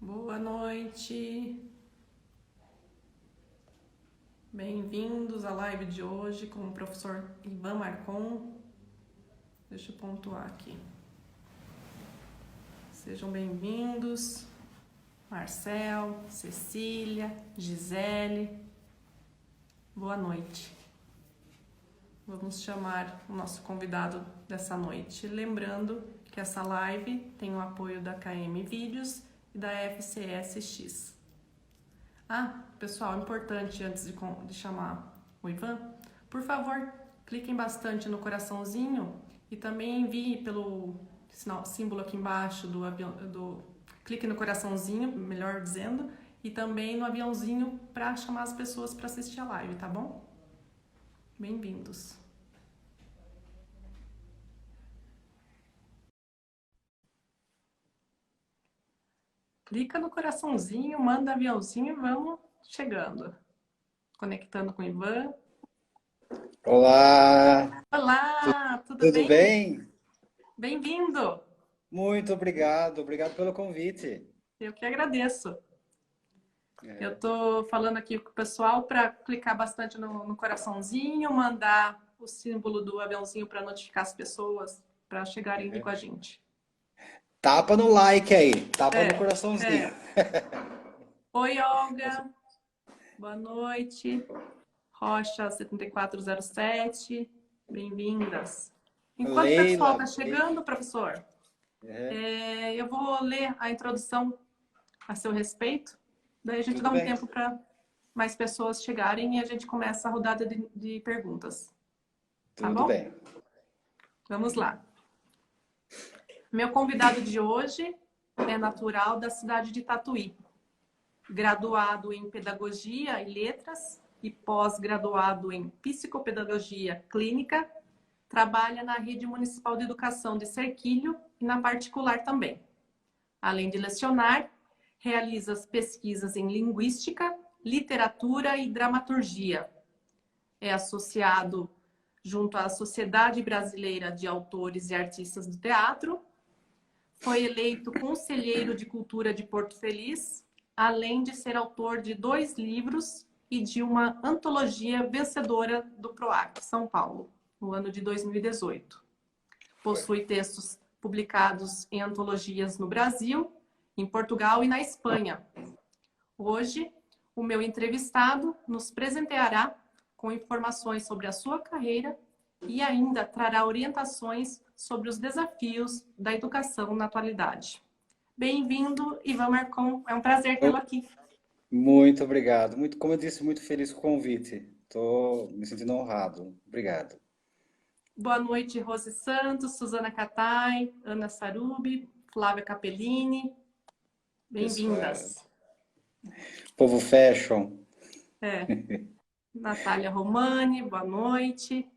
Boa noite, bem-vindos à live de hoje com o professor Ivan Marcon. Deixa eu pontuar aqui. Sejam bem-vindos, Marcel, Cecília, Gisele. Boa noite. Vamos chamar o nosso convidado dessa noite. Lembrando que essa live tem o apoio da KM Vídeos e da FCSX. Pessoal, importante antes de chamar o Ivan, por favor, cliquem bastante no coraçãozinho e também envie pelo símbolo aqui embaixo do avião, clique no coraçãozinho, melhor dizendo, e também no aviãozinho para chamar as pessoas para assistir a live, tá bom? Bem-vindos. Clica no coraçãozinho, manda aviãozinho e vamos chegando. Conectando com o Ivan. Olá! Olá, tudo Tudo bem? bem? Bem-vindo! Muito obrigado, obrigado pelo convite. Eu que agradeço. Eu tô falando aqui com o pessoal para clicar bastante no coraçãozinho, mandar o símbolo do aviãozinho para notificar as pessoas para chegarem aqui com a gente. Tapa no like aí, tapa no É, coraçãozinho. é. Oi, Olga. Boa noite. Rocha 7407. Bem-vindas. Enquanto o pessoal Leila, está chegando, professor, eu vou ler a introdução a seu respeito. Daí a gente tudo dá um bem, tempo para mais pessoas chegarem e a gente começa a rodada de perguntas. Tá tudo bom? bem. Vamos lá. Meu convidado de hoje é natural da cidade de Tatuí. Graduado em Pedagogia e Letras e pós-graduado em Psicopedagogia Clínica, trabalha na Rede Municipal de Educação de Serquilho e na particular também. Além de lecionar, realiza as pesquisas em Linguística, Literatura e Dramaturgia. É associado junto à Sociedade Brasileira de Autores e Artistas do Teatro. Foi eleito Conselheiro de Cultura de Porto Feliz, além de ser autor de 2 livros e de uma antologia vencedora do PROAC São Paulo, no ano de 2018. Possui textos publicados em antologias no Brasil, em Portugal e na Espanha. Hoje, o meu entrevistado nos presenteará com informações sobre a sua carreira e ainda trará orientações sobre os desafios da educação na atualidade. Bem-vindo, Ivan Marcon. É um prazer tê-lo aqui. Muito obrigado. Muito, como eu disse, muito feliz com o convite. Estou me sentindo honrado. Obrigado. Boa noite, Rose Santos, Suzana Catai, Ana Sarubi, Flávia Capellini. Pessoal, Bem-vindas. povo fashion. Natália Romani, boa noite.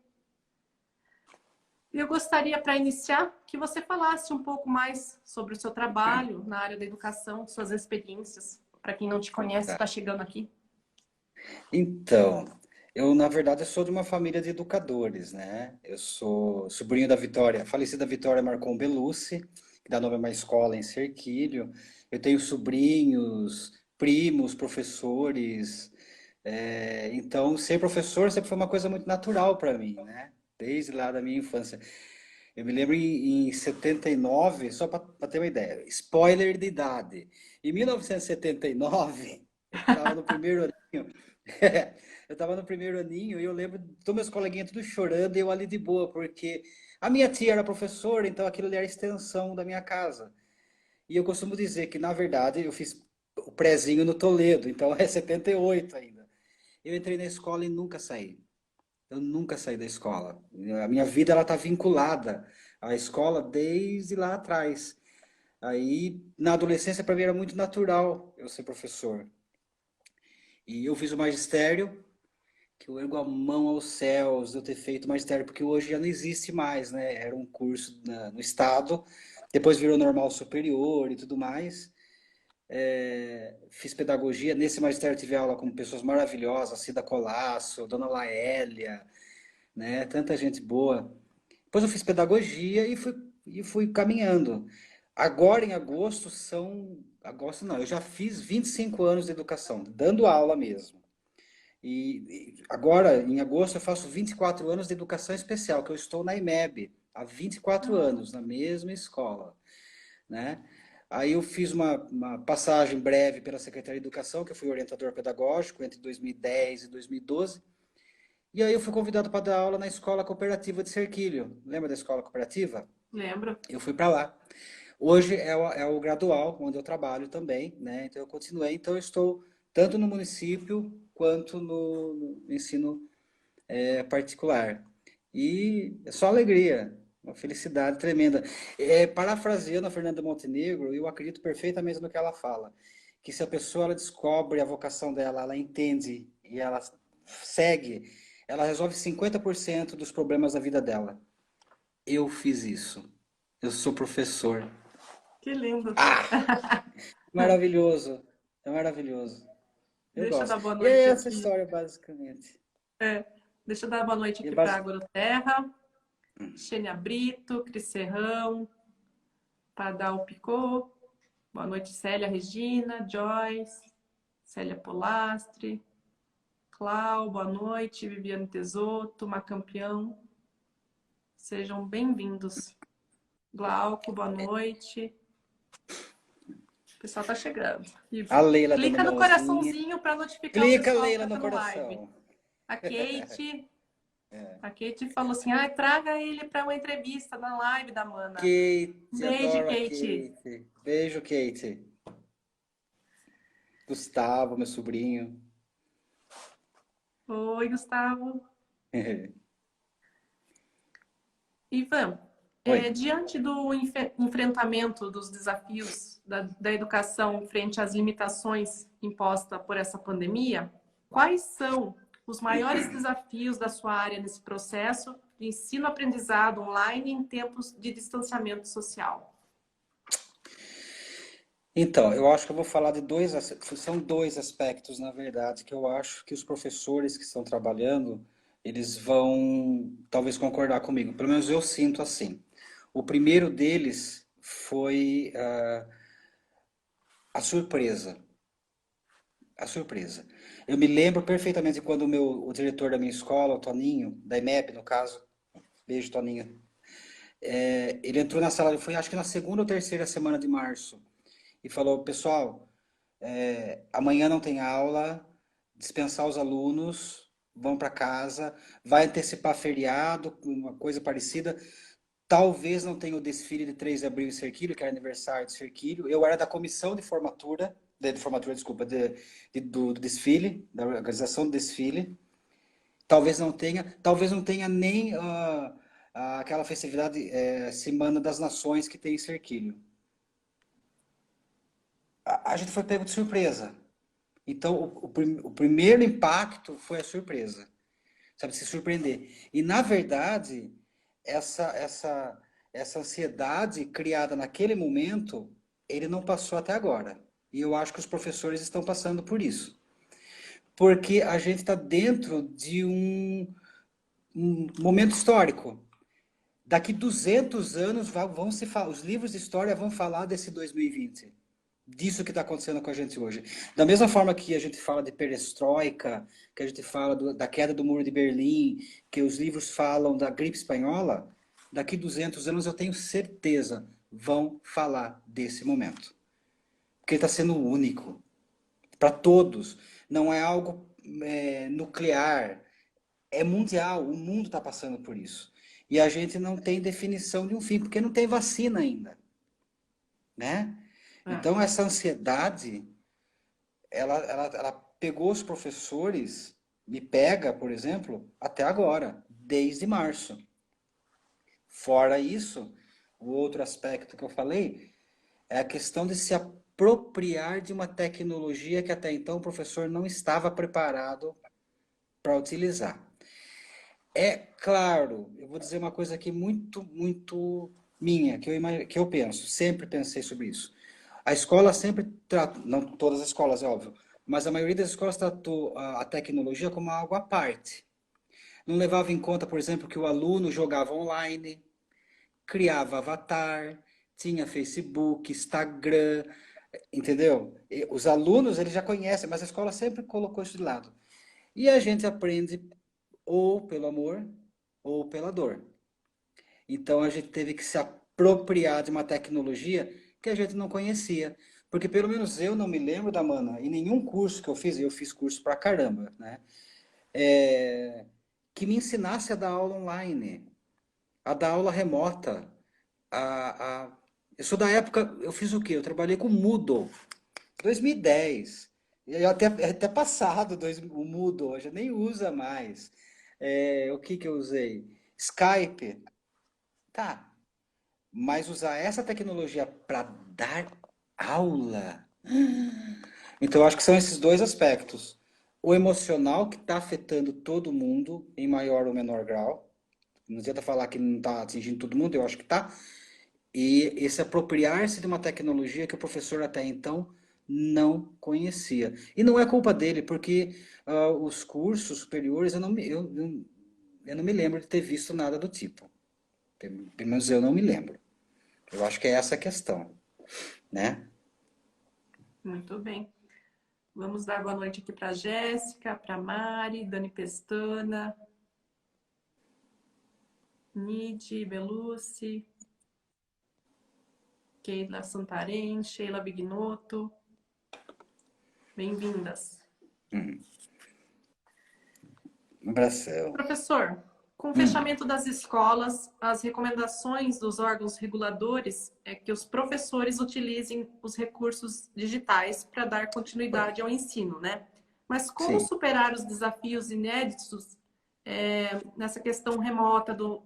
Eu gostaria, para iniciar, que você falasse um pouco mais sobre o seu trabalho na área da educação, suas experiências, para quem não te conhece, está chegando aqui. Então, eu na verdade sou de uma família de educadores, né? Eu sou sobrinho da Vitória, falecida Vitória Marcon Belucci, que dá nome a uma escola em Serquilho. Eu tenho sobrinhos, primos, professores. Então, ser professor sempre foi uma coisa muito natural para mim, né? Desde lá da minha infância. Eu me lembro em 79, só para ter uma ideia, spoiler de idade. Em 1979, eu estava no primeiro aninho. Eu estava no primeiro aninho e eu lembro de meus coleguinhas tudo chorando e eu ali de boa, porque a minha tia era professora, então aquilo ali era a extensão da minha casa. E eu costumo dizer que, na verdade, eu fiz o prezinho no Toledo, então é 78 ainda. Eu entrei na escola e nunca saí. Eu nunca saí da escola. A minha vida ela está vinculada à escola desde lá atrás. Aí, na adolescência, para mim era muito natural eu ser professor. E eu fiz o magistério, que eu ergo a mão aos céus de eu ter feito magistério, porque hoje já não existe mais, né? Era um curso no estado, depois virou normal superior e tudo mais. Fiz pedagogia, nesse magistério eu tive aula com pessoas maravilhosas, Cida Colasso, Dona Laélia, né? Tanta gente boa. Depois eu fiz pedagogia e fui caminhando. Agora, em agosto, Agosto não, eu já fiz 25 anos de educação, dando aula mesmo. E agora, em agosto, eu faço 24 anos de educação especial, que eu estou na IMEB há 24 Ah, anos, na mesma escola, né? Aí eu fiz uma passagem breve pela Secretaria de Educação, que eu fui orientador pedagógico entre 2010 e 2012. E aí eu fui convidado para dar aula na Escola Cooperativa de Serquilho. Lembra da Escola Cooperativa? lembro. Eu fui para lá. Hoje é o gradual, onde eu trabalho também, né? Então eu continuei. Então eu estou tanto no município quanto no ensino particular. E é só alegria, uma felicidade tremenda. Parafraseando a Fernanda Montenegro, eu acredito perfeitamente no que ela fala, que se a pessoa ela descobre a vocação dela, ela entende e ela segue, ela resolve 50% dos problemas da vida dela. Eu fiz isso. Eu sou professor. Que lindo. Ah, maravilhoso. É maravilhoso. Eu Deixa eu gosto. dar boa E é noite essa aqui. história, basicamente. É, deixa eu dar boa noite E é aqui para a basi- Agoroterra, Xênia Brito, Cris Serrão, Pardal Picô. Boa noite, Célia Regina, Joyce, Célia Polastri, Clau, boa noite, Viviane Tesoto, Macampeão. Sejam bem-vindos. Glauco, boa noite. O pessoal tá chegando. E A Leila dando clica no mãozinha. coraçãozinho para notificar o Clica, pessoal que Leila, tá no no live. coração. A Kate, a Kate falou assim: ah, traga ele para uma entrevista na live da Mana. Um Kate, beijo, adoro a Kate. Kate. Beijo, Kate. Gustavo, meu sobrinho. Oi, Gustavo. Ivan, Oi. diante do enfrentamento dos desafios da educação frente às limitações impostas por essa pandemia, quais são os maiores desafios da sua área nesse processo de ensino-aprendizado online em tempos de distanciamento social? Então, eu acho que eu vou falar de são dois aspectos, na verdade, que eu acho que os professores que estão trabalhando, eles vão talvez concordar comigo. Pelo menos eu sinto assim. O primeiro deles foi a surpresa. A surpresa. Eu me lembro perfeitamente quando o diretor da minha escola, o Toninho, da IMEB no caso, beijo Toninho, ele entrou na sala, foi acho que na segunda ou terceira semana de março, e falou, pessoal, amanhã não tem aula, dispensar os alunos, vão para casa, vai antecipar feriado, uma coisa parecida. Talvez não tenha o desfile de 3 de abril em Serquilho, que era aniversário de Serquilho. Eu era da comissão de formatura, desculpa, do desfile, da organização do desfile. Talvez não tenha nem aquela festividade Semana das Nações que tem em Serquilho. A gente foi pego de surpresa. Então, o primeiro impacto foi a surpresa, sabe, se surpreender. E, na verdade, essa, essa, essa ansiedade criada naquele momento, ele não passou até agora. E eu acho que os professores estão passando por isso. Porque a gente está dentro de um momento histórico. Daqui 200 anos os livros de história vão falar desse 2020, disso que está acontecendo com a gente hoje. Da mesma forma que a gente fala de perestroika, que a gente fala da queda do Muro de Berlim, que os livros falam da gripe espanhola, daqui 200 anos eu tenho certeza vão falar desse momento. Porque está sendo único para todos. Não é algo nuclear, é mundial. O mundo está passando por isso. E a gente não tem definição de um fim, porque não tem vacina ainda, né? É. Então, essa ansiedade, ela pegou os professores, me pega, por exemplo, até agora, desde março. Fora isso, o outro aspecto que eu falei é a questão de se apropriar de uma tecnologia que até então o professor não estava preparado para utilizar. É claro, eu vou dizer uma coisa aqui muito minha, que eu penso, sempre pensei sobre isso. A escola sempre trata, não todas as escolas, é óbvio, mas a maioria das escolas tratou a tecnologia como algo à parte. Não levava em conta, por exemplo, que o aluno jogava online, criava avatar, tinha Facebook, Instagram, entendeu? E os alunos, eles já conhecem, mas a escola sempre colocou isso de lado. E a gente aprende ou pelo amor ou pela dor. Então a gente teve que se apropriar de uma tecnologia que a gente não conhecia. Porque pelo menos eu não me lembro da Mana, em nenhum curso que eu fiz curso pra caramba, né? É, que me ensinasse a dar aula online, a dar aula remota. Eu sou da época, eu fiz o quê? Eu trabalhei com Moodle, 2010. E eu até passado o Moodle, hoje nem usa mais. É, o que que eu usei? Skype. Tá, mas usar essa tecnologia para dar aula. Então, eu acho que são esses dois aspectos. O emocional, que está afetando todo mundo, em maior ou menor grau. Não adianta falar que não está atingindo todo mundo, eu acho que está. E esse apropriar-se de uma tecnologia que o professor até então não conhecia. E não é culpa dele, porque os cursos superiores eu não me lembro de ter visto nada do tipo. Pelo menos eu não me lembro. Eu acho que é essa a questão, né? Muito bem. Vamos dar boa noite aqui para Jéssica, para Mari, Dani Pestana, Nide, Belucci, Keila Santarém, Sheila Bignotto. Bem-vindas. Um abração. Professor, com o fechamento das escolas, as recomendações dos órgãos reguladores é que os professores utilizem os recursos digitais para dar continuidade ao ensino, né? Mas como Sim. superar os desafios inéditos nessa questão remota do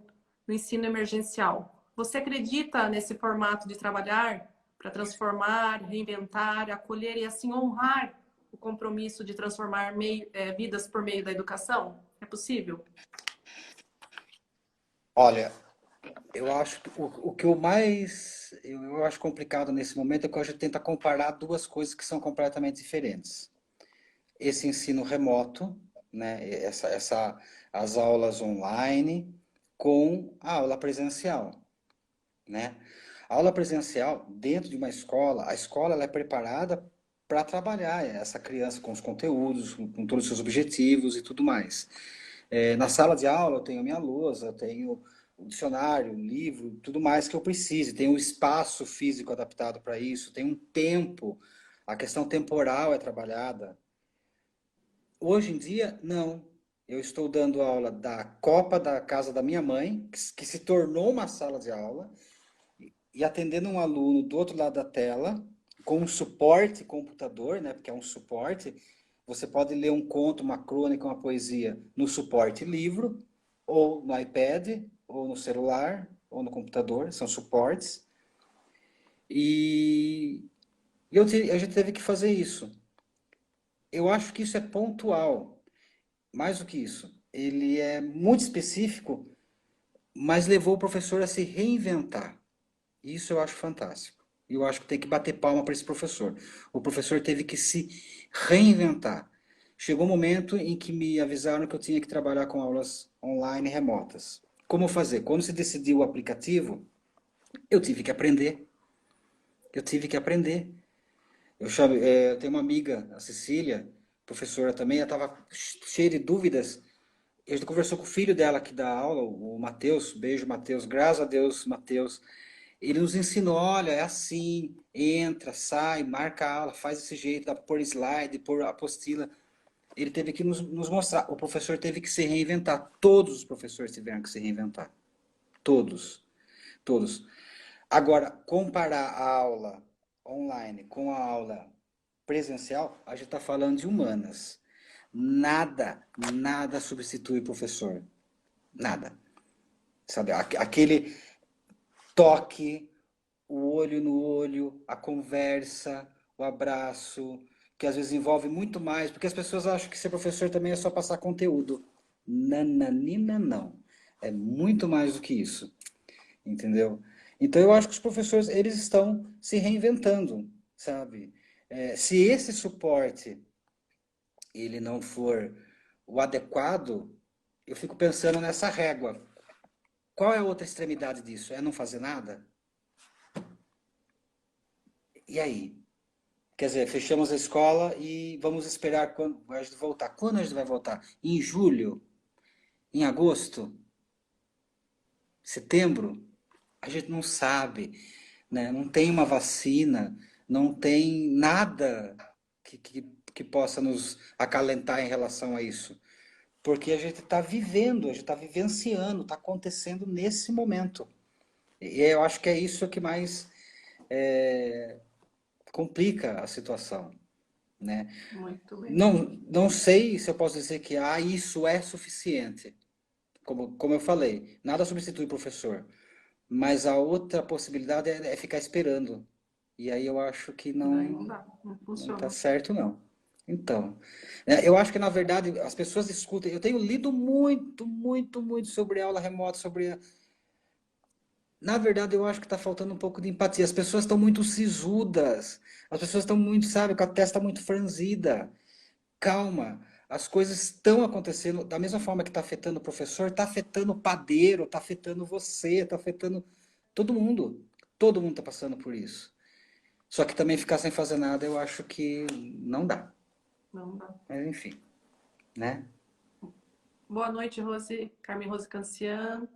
ensino emergencial? Você acredita nesse formato de trabalhar para transformar, reinventar, acolher e assim honrar o compromisso de transformar vidas por meio da educação? É possível? Olha, eu acho que o que eu acho complicado nesse momento é que a gente tenta comparar duas coisas que são completamente diferentes. Esse ensino remoto, né, as aulas online com a aula presencial, né? A aula presencial dentro de uma escola, a escola ela é preparada para trabalhar essa criança com os conteúdos, com todos os seus objetivos e tudo mais. Na sala de aula eu tenho a minha lousa, eu tenho o dicionário, o livro, tudo mais que eu precise, tem um espaço físico adaptado para isso, tem um tempo, a questão temporal é trabalhada. Hoje em dia, não. Eu estou dando aula da copa da casa da minha mãe, que se tornou uma sala de aula, e atendendo um aluno do outro lado da tela, com um suporte computador, né, porque é um suporte, você pode ler um conto, uma crônica, uma poesia no suporte livro, ou no iPad, ou no celular, ou no computador, são suportes. E a gente teve que fazer isso. Eu acho que isso é pontual, mais do que isso. Ele é muito específico, mas levou o professor a se reinventar. Isso eu acho fantástico. E eu acho que tem que bater palma para esse professor. O professor teve que se reinventar. Chegou um momento em que me avisaram que eu tinha que trabalhar com aulas online remotas. Como fazer? Quando se decidiu o aplicativo, eu tive que aprender. Eu tive que aprender. Eu tenho uma amiga, a Cecília, professora também, ela estava cheia de dúvidas. A gente conversou com o filho dela que dá aula, o Matheus. Beijo, Matheus. Graças a Deus, Matheus. Ele nos ensinou, olha, é assim, entra, sai, marca a aula, faz desse jeito, dá para pôr slide, pôr apostila. Ele teve que nos mostrar. O professor teve que se reinventar. Todos os professores tiveram que se reinventar. Todos. Todos. Agora, comparar a aula online com a aula presencial, a gente está falando de humanas. Nada substitui o professor. Nada. Sabe, aquele toque, o olho no olho, a conversa, o abraço, que às vezes envolve muito mais, porque as pessoas acham que ser professor também é só passar conteúdo. Nananina, não. É muito mais do que isso, entendeu? Então eu acho que os professores, eles estão se reinventando, sabe? Se esse suporte, ele não for o adequado, eu fico pensando nessa régua. Qual é a outra extremidade disso? É não fazer nada? E aí? Quer dizer, fechamos a escola e vamos esperar quando a gente voltar. Quando a gente vai voltar? Em julho? Em agosto? Setembro? A gente não sabe, né? Não tem uma vacina, não tem nada que possa nos acalentar em relação a isso. Porque a gente está vivendo, a gente está vivenciando, está acontecendo nesse momento. E eu acho que é isso que mais complica a situação, né? Muito bem. Não sei se eu posso dizer que isso é suficiente. Como eu falei, nada substitui o professor. Mas a outra possibilidade é ficar esperando. E aí eu acho que Daí não não dá, não não está funciona. certo, não. Então, eu acho que na verdade as pessoas discutem. Eu tenho lido muito, muito, muito sobre aula remota, sobre. Na verdade, eu acho que está faltando um pouco de empatia. As pessoas estão muito sisudas. As pessoas estão muito, sabe, com a testa muito franzida. Calma, as coisas estão acontecendo da mesma forma que está afetando o professor, está afetando o padeiro, está afetando você, está afetando todo mundo. Todo mundo está passando por isso. Só que também ficar sem fazer nada, eu acho que não dá. Não dá. Mas enfim, né? Boa noite, Rose. Carmen Rose Cancian,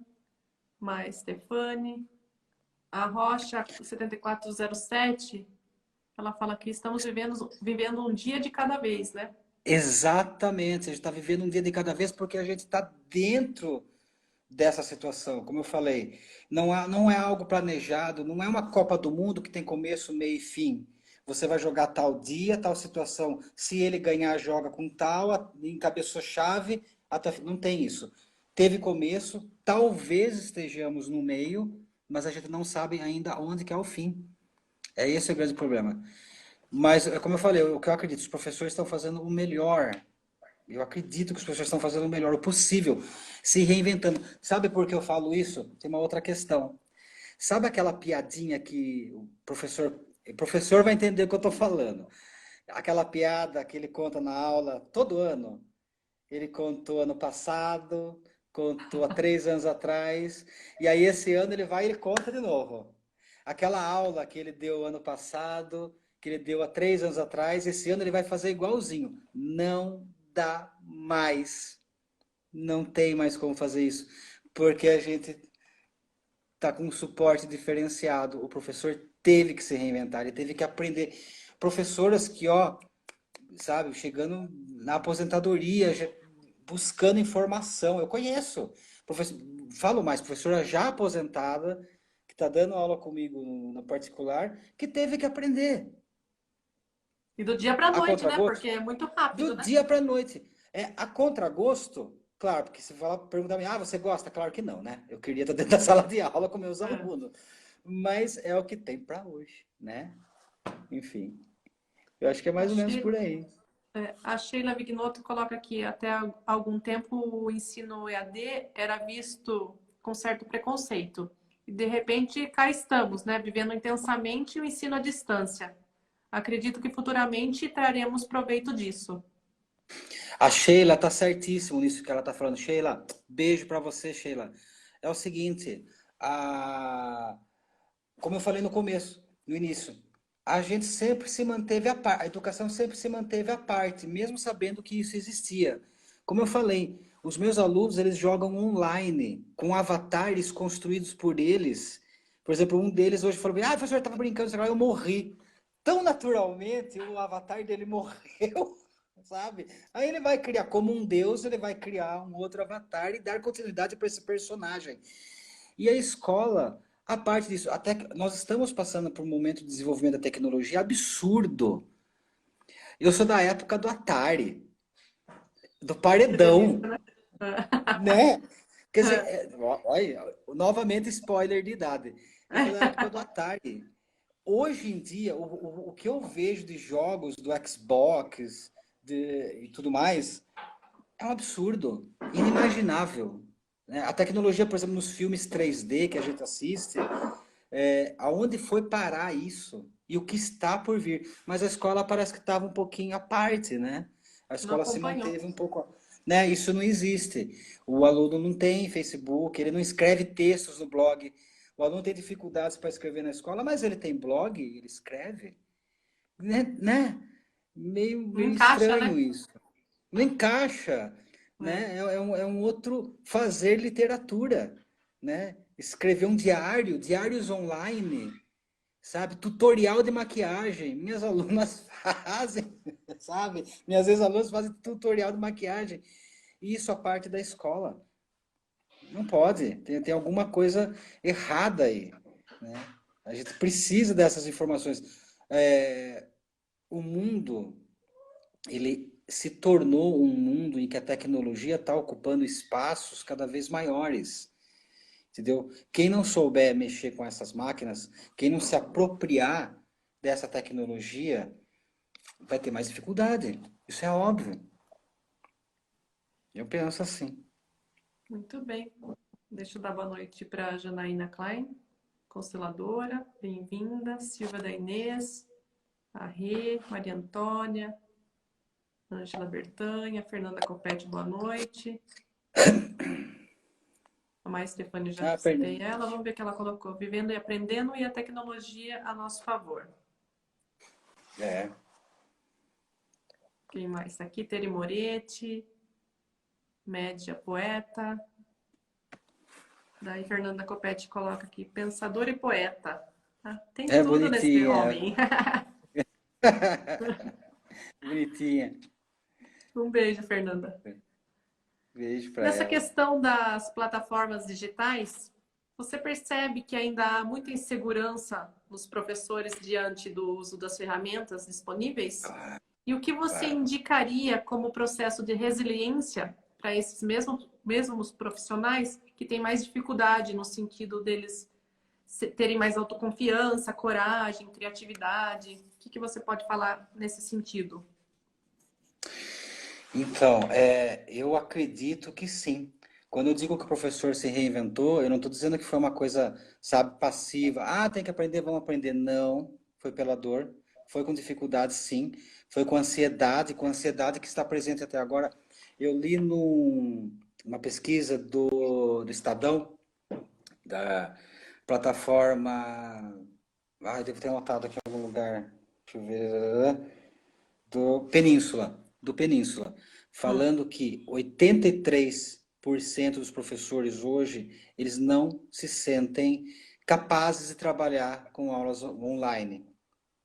mais Stefane. A Rocha 7407, ela fala que estamos vivendo um dia de cada vez, né? Exatamente, a gente está vivendo um dia de cada vez porque a gente está dentro dessa situação. Como eu falei, não é algo planejado, não é uma Copa do Mundo que tem começo, meio e fim. Você vai jogar tal dia, tal situação. Se ele ganhar, joga com tal, encabeçou chave, não tem isso. Teve começo, talvez estejamos no meio, mas a gente não sabe ainda onde que é o fim. É esse o grande problema. Mas, como eu falei, o que eu acredito, os professores estão fazendo o melhor. Eu acredito que os professores estão fazendo o melhor o possível, se reinventando. Sabe por que eu falo isso? Tem uma outra questão. Sabe aquela piadinha que o professor vai entender o que eu estou falando? Aquela piada que ele conta na aula todo ano. Ele contou ano passado, contou há 3 anos atrás, e aí esse ano ele vai e ele conta de novo. Aquela aula que ele deu ano passado, que ele deu há 3 anos atrás, esse ano ele vai fazer igualzinho. Não dá mais. Não tem mais como fazer isso. Porque a gente está com um suporte diferenciado. O professor teve que se reinventar, ele teve que aprender. Professoras que, ó, sabe, chegando na aposentadoria, buscando informação. Eu conheço. Professor, falo mais, professora já aposentada, que está dando aula comigo no particular, que teve que aprender. E do dia para a A noite, né? Porque contragosto? é muito rápido, Do né? dia para a noite. A contragosto, claro, porque se falar, perguntar a mim, você gosta? Claro que não, né? Eu queria estar dentro da sala de aula com meus É. alunos. Mas é o que tem para hoje, né? Enfim, eu acho que é A mais ou menos por Sheila, aí. a Sheila Vignoto coloca aqui, até algum tempo o ensino EAD era visto com certo preconceito. E de repente cá estamos, né? Vivendo intensamente o ensino à distância. Acredito que futuramente traremos proveito disso. A Sheila tá certíssimo nisso que ela tá falando. Sheila, beijo para você, Sheila. É o seguinte, a... como eu falei no começo, no início, a gente sempre se manteve a educação sempre se manteve à parte, mesmo sabendo que isso existia. Como eu falei, os meus alunos, eles jogam online, com avatares construídos por eles. Por exemplo, um deles hoje falou, professor, eu estava brincando, eu morri. Tão naturalmente, o avatar dele morreu, sabe? Aí ele vai criar, como um deus, ele vai criar um outro avatar e dar continuidade para esse personagem. E a escola, a parte disso, até que nós estamos passando por um momento de desenvolvimento da tecnologia absurdo. Eu sou da época do Atari, do Que delícia, paredão, né? né? Quer dizer, olha, novamente spoiler de idade. Eu sou da época do Atari. Hoje em dia, o que eu vejo de jogos do Xbox e tudo mais é um absurdo, inimaginável, né? A tecnologia, por exemplo, nos filmes 3D que a gente assiste, aonde foi parar isso? E o que está por vir? Mas a escola parece que estava um pouquinho à parte, né? A Não escola se acompanhou. manteve um pouco, né? Isso não existe. O aluno não tem Facebook, ele não escreve textos no blog. O aluno tem dificuldades para escrever na escola, mas ele tem blog, ele escreve. né? Meio, Não meio encaixa, estranho né? isso. Não encaixa, É. né? É um outro fazer literatura, né? Escrever um diário, diários online, sabe? Tutorial de maquiagem. Minhas alunas fazem, sabe? Minhas ex-alunas fazem tutorial de maquiagem. E isso a parte da escola. Não pode. Tem alguma coisa errada aí, né? A gente precisa dessas informações. É, o mundo, ele se tornou um mundo em que a tecnologia está ocupando espaços cada vez maiores. Entendeu? Quem não souber mexer com essas máquinas, quem não se apropriar dessa tecnologia, vai ter mais dificuldade. Isso é óbvio. Eu penso assim. Muito bem. Deixa eu dar boa noite para Janaína Klein, consteladora, bem-vinda. Silvia da Inês, a Rê, Maria Antônia, Ângela Bertanha, Fernanda Copete, boa noite. A Maia Stefani, já Ah, citei perdão. ela. Vamos ver o que ela colocou. Vivendo e aprendendo e a tecnologia a nosso favor. É. Quem mais está aqui? Teri Moretti, Média Poeta. Daí Fernanda Copete coloca aqui, pensador e poeta. Ah, tem É tudo nesse bonitinha. homem. Bonitinha. Um beijo, Fernanda. Beijo pra Nessa ela. questão das plataformas digitais, você percebe que ainda há muita insegurança nos professores diante do uso das ferramentas disponíveis? E o que você Claro. indicaria como processo de resiliência para esses mesmos profissionais que têm mais dificuldade no sentido deles terem mais autoconfiança, coragem, criatividade? O que você pode falar nesse sentido? Então, eu acredito que sim. Quando eu digo que o professor se reinventou, eu não estou dizendo que foi uma coisa, sabe, passiva. Ah, tem que aprender, vamos aprender. Não, foi pela dor, foi com dificuldade, sim. Foi com ansiedade que está presente até agora. Eu li numa pesquisa do Estadão, da plataforma. Ah, eu devo ter anotado aqui em algum lugar. Deixa eu ver. Do Península, Hum, falando que 83% dos professores hoje, eles não se sentem capazes de trabalhar com aulas online,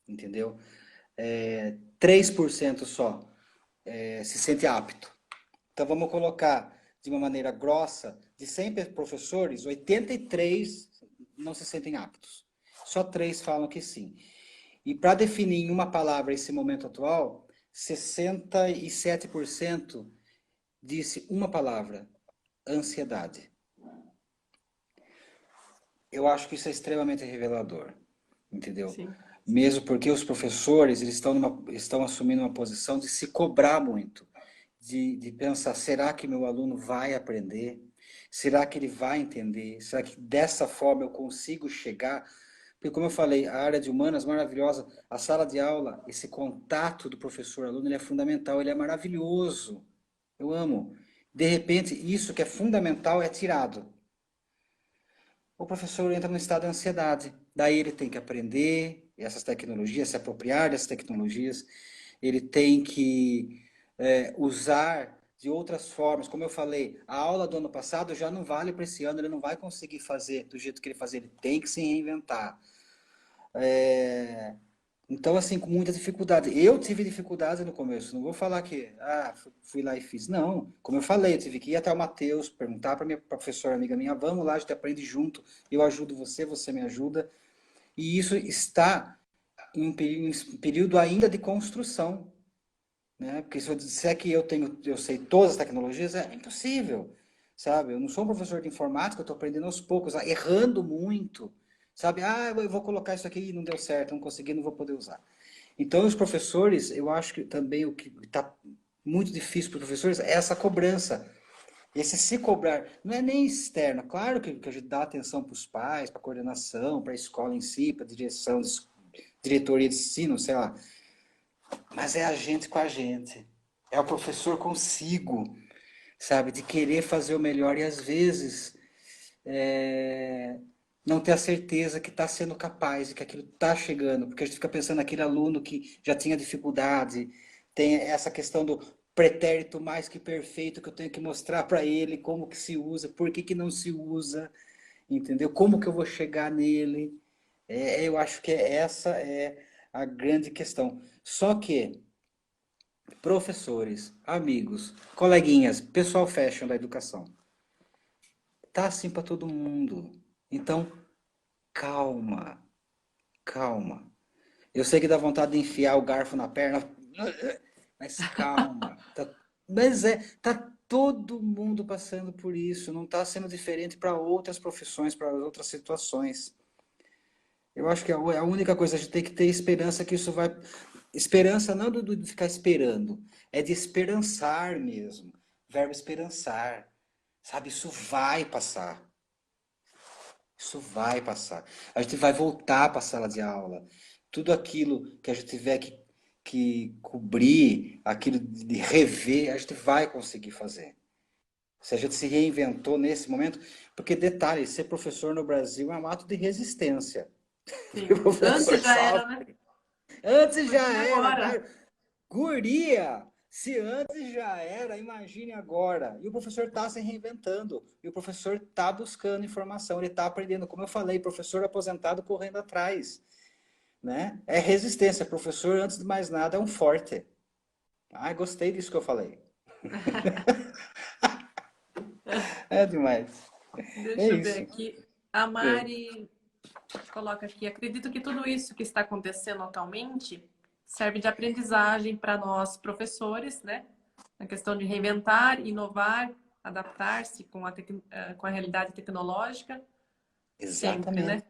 entendeu? 3% só se sente apto. Então vamos colocar de uma maneira grossa, de 100 professores, 83 não se sentem aptos. Só 3 falam que sim. E para definir em uma palavra esse momento atual, 67% disse uma palavra: ansiedade. Eu acho que isso é extremamente revelador, entendeu? sim. Mesmo porque os professores eles estão assumindo uma posição de se cobrar muito, de pensar: será que meu aluno vai aprender? Será que ele vai entender? Será que dessa forma eu consigo chegar? Porque, como eu falei, a área de humanas maravilhosa, a sala de aula, esse contato do professor-aluno, ele é fundamental, ele é maravilhoso. Eu amo. De repente, isso que é fundamental é tirado. O professor entra no estado de ansiedade. Daí ele tem que aprender essas tecnologias, se apropriar dessas tecnologias. Ele tem que usar de outras formas. Como eu falei, a aula do ano passado já não vale para esse ano, ele não vai conseguir fazer do jeito que ele fazia, ele tem que se reinventar. É, Então, assim, com muita dificuldade. Eu tive dificuldade no começo. Não vou falar que, fui lá e fiz. Não. Como eu falei, eu tive que ir até o Matheus, perguntar para minha professora amiga minha, vamos lá, a gente aprende junto. Eu ajudo você, você me ajuda. E isso está em um período ainda de construção, né? Porque se eu disser que eu sei todas as tecnologias, é impossível, sabe? Eu não sou um professor de informática, eu estou aprendendo aos poucos, errando muito, sabe? Eu vou colocar isso aqui e não deu certo, não consegui, não vou poder usar. Então, os professores, eu acho que também o que está muito difícil para os professores é essa cobrança. Esse se cobrar, não é nem externo, claro que a gente dá atenção para os pais, para a coordenação, para a escola em si, para a direção, diretoria de ensino, sei lá, mas é a gente com a gente. É o professor consigo, sabe? De querer fazer o melhor. E às vezes não ter a certeza que está sendo capaz e que aquilo está chegando, porque a gente fica pensando naquele aluno que já tinha dificuldade, tem essa questão do pretérito mais que perfeito que eu tenho que mostrar para ele como que se usa, por que que não se usa, entendeu? Como que eu vou chegar nele? Eu acho que essa é a grande questão. Só que professores, amigos, coleguinhas, pessoal fashion da educação, tá assim para todo mundo. Então, calma, calma. Eu sei que dá vontade de enfiar o garfo na perna, mas calma. Tá todo mundo passando por isso. Não está sendo diferente para outras profissões, para outras situações. Eu acho que a única coisa, a gente tem que ter esperança que isso vai. Esperança não de ficar esperando, é de esperançar mesmo. Verbo esperançar. Sabe, isso vai passar. Isso vai passar. A gente vai voltar para a sala de aula. Tudo aquilo que a gente tiver que cobrir, aquilo de rever, a gente vai conseguir fazer. Se a gente se reinventou nesse momento, porque detalhe, ser professor no Brasil é um ato de resistência. O Sim. professor Antes já era, né? sofre. Antes já Imagina era, agora. cara. Guria, se antes já era, imagine agora. E o professor está se reinventando. E o professor está buscando informação, ele está aprendendo. Como eu falei, professor aposentado correndo atrás. Né? É resistência. Professor, antes de mais nada, é um forte. Ah, gostei disso que eu falei. É demais. É Deixa eu ver isso. aqui. A É. Mari coloca aqui: acredito que tudo isso que está acontecendo atualmente serve de aprendizagem para nós professores, né? Na questão de reinventar, inovar, adaptar-se com a realidade tecnológica, sempre, né? Exatamente.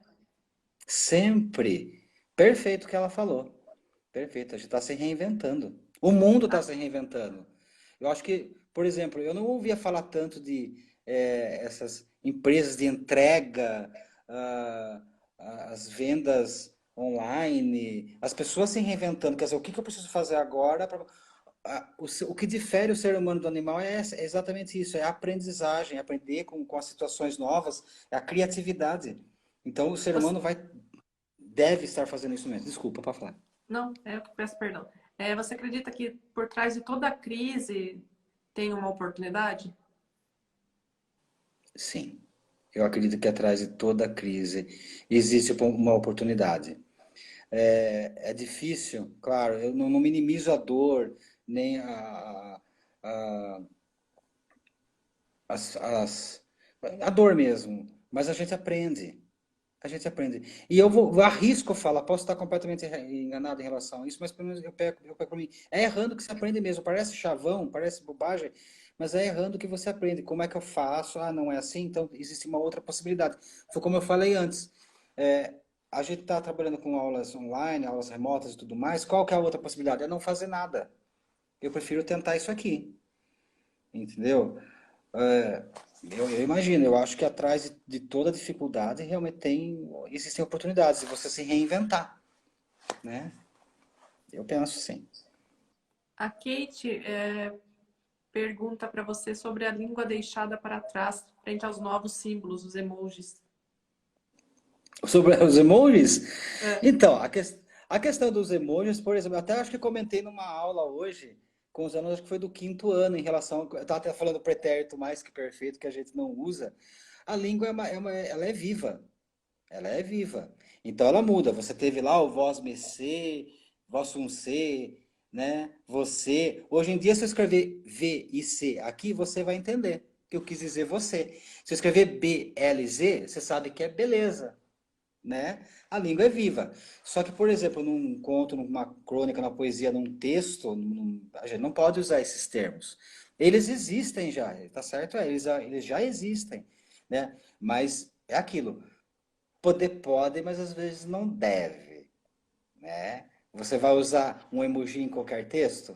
Sempre. Perfeito o que ela falou. Perfeito. A gente está se reinventando. O mundo está Ah, se reinventando. Eu acho que, por exemplo, eu não ouvia falar tanto de essas empresas de entrega, ah, as vendas online, as pessoas se reinventando. Quer dizer, o que que eu preciso fazer agora para o que difere o ser humano do animal é exatamente isso, é a aprendizagem, aprender com as situações novas, é a criatividade. Então o ser você- humano deve estar fazendo isso mesmo. Desculpa para falar. não, é eu que peço perdão. Você acredita que por trás de toda crise tem uma oportunidade? Sim, eu acredito que atrás de toda crise existe uma oportunidade. É difícil, claro, eu não minimizo a dor, nem a, as, a dor mesmo, mas a gente aprende. A gente aprende. E eu arrisco falar, posso estar completamente enganado em relação a isso, mas pelo menos eu pego para mim. É errando que se aprende mesmo. Parece chavão, parece bobagem, mas é errando que você aprende. Como é que eu faço? Ah, não é assim? Então existe uma outra possibilidade. Foi como eu falei antes. É, a gente está trabalhando com aulas online, aulas remotas e tudo mais. Qual que é a outra possibilidade? É não fazer nada. Eu prefiro tentar isso aqui. Entendeu? É, eu imagino, eu acho que atrás de toda dificuldade realmente existem oportunidades de você se reinventar, né? Eu penso sim. A Kate pergunta para você sobre a língua deixada para trás frente aos novos símbolos, os emojis. Sobre os emojis, É, então, a questão dos emojis, por exemplo, eu até acho que comentei numa aula hoje com os alunos, acho que foi do quinto ano, em relação, eu estava até falando pretérito mais que perfeito, que a gente não usa. A língua ela é viva, ela é viva. Então ela muda. Você teve lá o vós me ser, vós um ser, né? Você. Hoje em dia, se eu escrever V e C aqui, você vai entender que eu quis dizer você. Se eu escrever B, L, Z, você sabe que é beleza, né? A língua é viva. Só que, por exemplo, num conto, numa crônica, numa poesia, num texto, a gente não pode usar esses termos. Eles existem já, tá certo? Eles já existem, né? Mas é aquilo. Poder pode, mas às vezes não deve, né? Você vai usar um emoji em qualquer texto?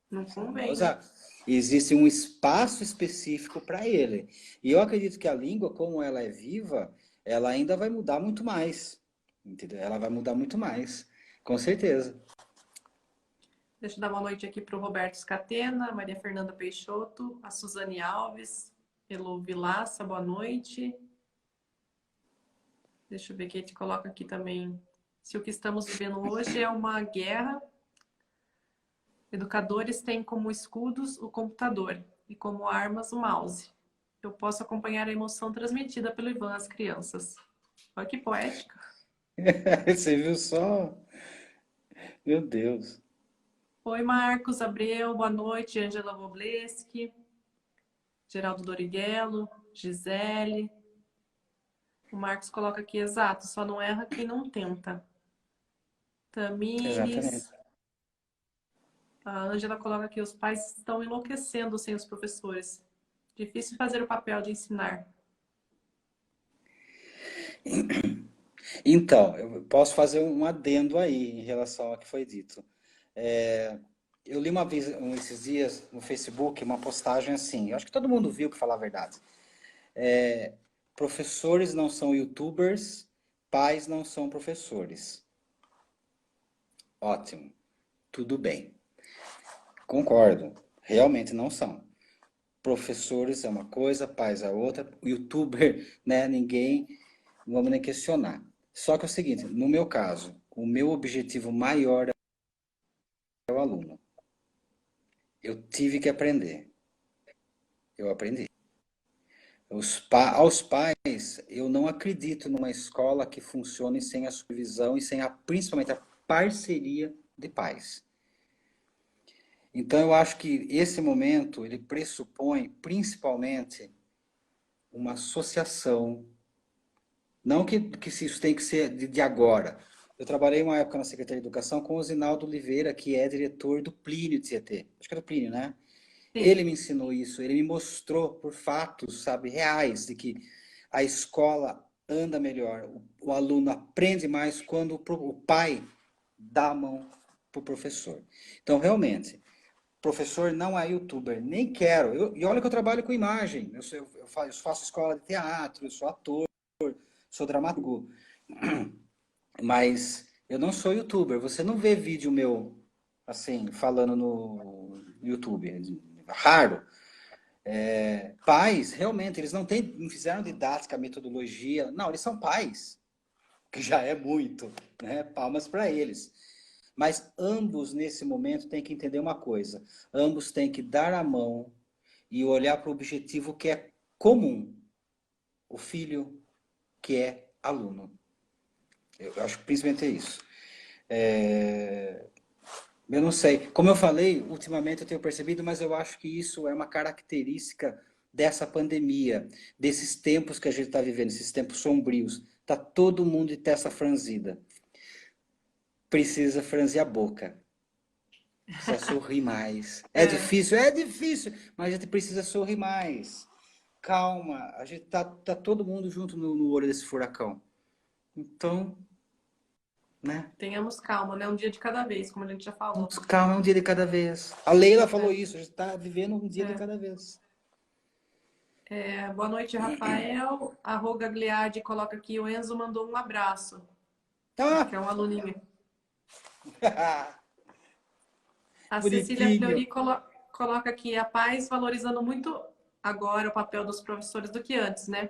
não Você não vai convém, né? usar. Existe um espaço específico para ele. E eu acredito que a língua, como ela é viva, ela ainda vai mudar muito mais. Entendeu? Ela vai mudar muito mais. Com certeza. Deixa eu dar uma noite aqui para o Roberto Scatena, Maria Fernanda Peixoto, a Suzane Alves, Elo Vilaça, boa noite. Deixa eu ver que a gente coloca aqui também. Se o que estamos vivendo hoje é uma guerra, educadores têm como escudos o computador e como armas o mouse. Eu posso acompanhar a emoção transmitida pelo Ivan às crianças. Olha que poética. Você viu só? Meu Deus. Oi, Marcos Abreu, boa noite. Angela Wobleski, Geraldo Doriguelo, Gisele. O Marcos coloca aqui, exato, só não erra quem não tenta. Exatamente. Tamires. A Ângela coloca aqui, os pais estão enlouquecendo sem os professores. Difícil fazer o papel de ensinar. Então, eu posso fazer um adendo aí em relação ao que foi dito. É, eu li uma vez, esses dias, no Facebook, uma postagem assim. Eu acho que todo mundo viu, para falar a verdade. Professores não são YouTubers, pais não são professores. Ótimo, tudo bem. Concordo, realmente não são. Professores é uma coisa, pais é outra, YouTuber, né? Ninguém, não vamos nem questionar. Só que é o seguinte, no meu caso, o meu objetivo maior é o aluno. Eu tive que aprender. Eu aprendi. Aos pais, eu não acredito numa escola que funcione sem a supervisão e sem principalmente a parceria de pais. Então eu acho que esse momento ele pressupõe principalmente uma associação, não que isso tem que ser de agora. Eu trabalhei uma época na Secretaria de Educação com o Zinaldo Oliveira, que é diretor do Plínio de Tietê. Acho que é do Plínio, né? Sim, Ele me ensinou isso, ele me mostrou por fatos, sabe, reais, de que a escola anda melhor, o aluno aprende mais quando o pai dá a mão para o professor. Então, realmente, professor não é youtuber, nem quero. E olha que eu trabalho com imagem, eu faço escola de teatro, eu sou ator, sou dramaturgo, mas eu não sou youtuber. Você não vê vídeo meu, assim, falando no YouTube, é raro. Pais, realmente, eles não fizeram didática, metodologia. Não, eles são pais, que já é muito, né? Palmas para eles. Mas ambos, nesse momento, têm que entender uma coisa. Ambos têm que dar a mão e olhar para o objetivo que é comum. O filho que é aluno. Eu acho que principalmente é isso. Eu não sei. Como eu falei, ultimamente eu tenho percebido, mas eu acho que isso é uma característica dessa pandemia, desses tempos que a gente está vivendo, esses tempos sombrios. Tá todo mundo de testa franzida. Precisa franzir a boca. Precisa sorrir mais. é, é difícil, mas a gente precisa sorrir mais. Calma, a gente tá todo mundo junto no olho desse furacão. Então, né? tenhamos calma, né? Um dia de cada vez, como a gente já falou. Calma, é um dia de cada vez. A Leila falou É, isso, a gente está vivendo um dia de é. cada vez. Boa noite, Rafael. A Rô Gagliardi coloca aqui, o Enzo mandou um abraço, que é Ah, um aluninho. A Cecília bonitinho. Fleury coloca aqui, a paz valorizando muito agora o papel dos professores do que antes, né?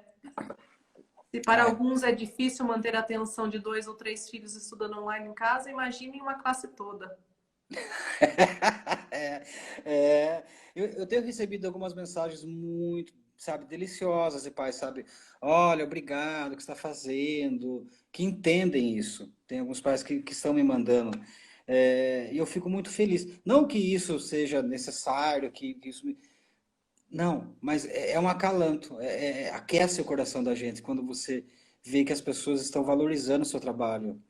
Se para Ah, alguns é difícil manter a atenção de 2 ou 3 filhos estudando online em casa, imagine uma classe toda. é, é, eu tenho recebido algumas mensagens muito, sabe, deliciosas de pais, sabe? Olha, obrigado, o que você está fazendo, que entendem isso. Tem alguns pais que estão me mandando. E eu fico muito feliz. Não que isso seja necessário, que isso me... Não, mas é um acalanto, aquece o coração da gente quando você vê que as pessoas estão valorizando o seu trabalho,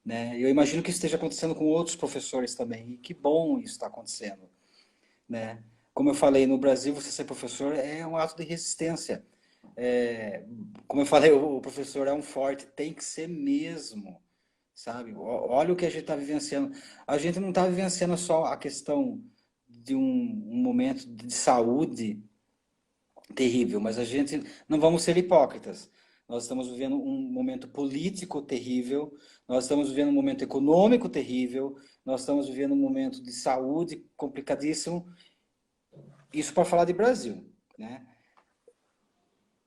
né? Eu imagino que isso esteja acontecendo com outros professores também, e que bom isso está acontecendo, né? Como eu falei, no Brasil, você ser professor é um ato de resistência. É, como eu falei, o professor é um forte, tem que ser mesmo, sabe? Olha o que a gente está vivenciando. A gente não está vivenciando só a questão de um momento de saúde terrível, mas a gente não vamos ser hipócritas. Nós estamos vivendo um momento político terrível, nós estamos vivendo um momento econômico terrível, nós estamos vivendo um momento de saúde complicadíssimo. Isso para falar de Brasil, né?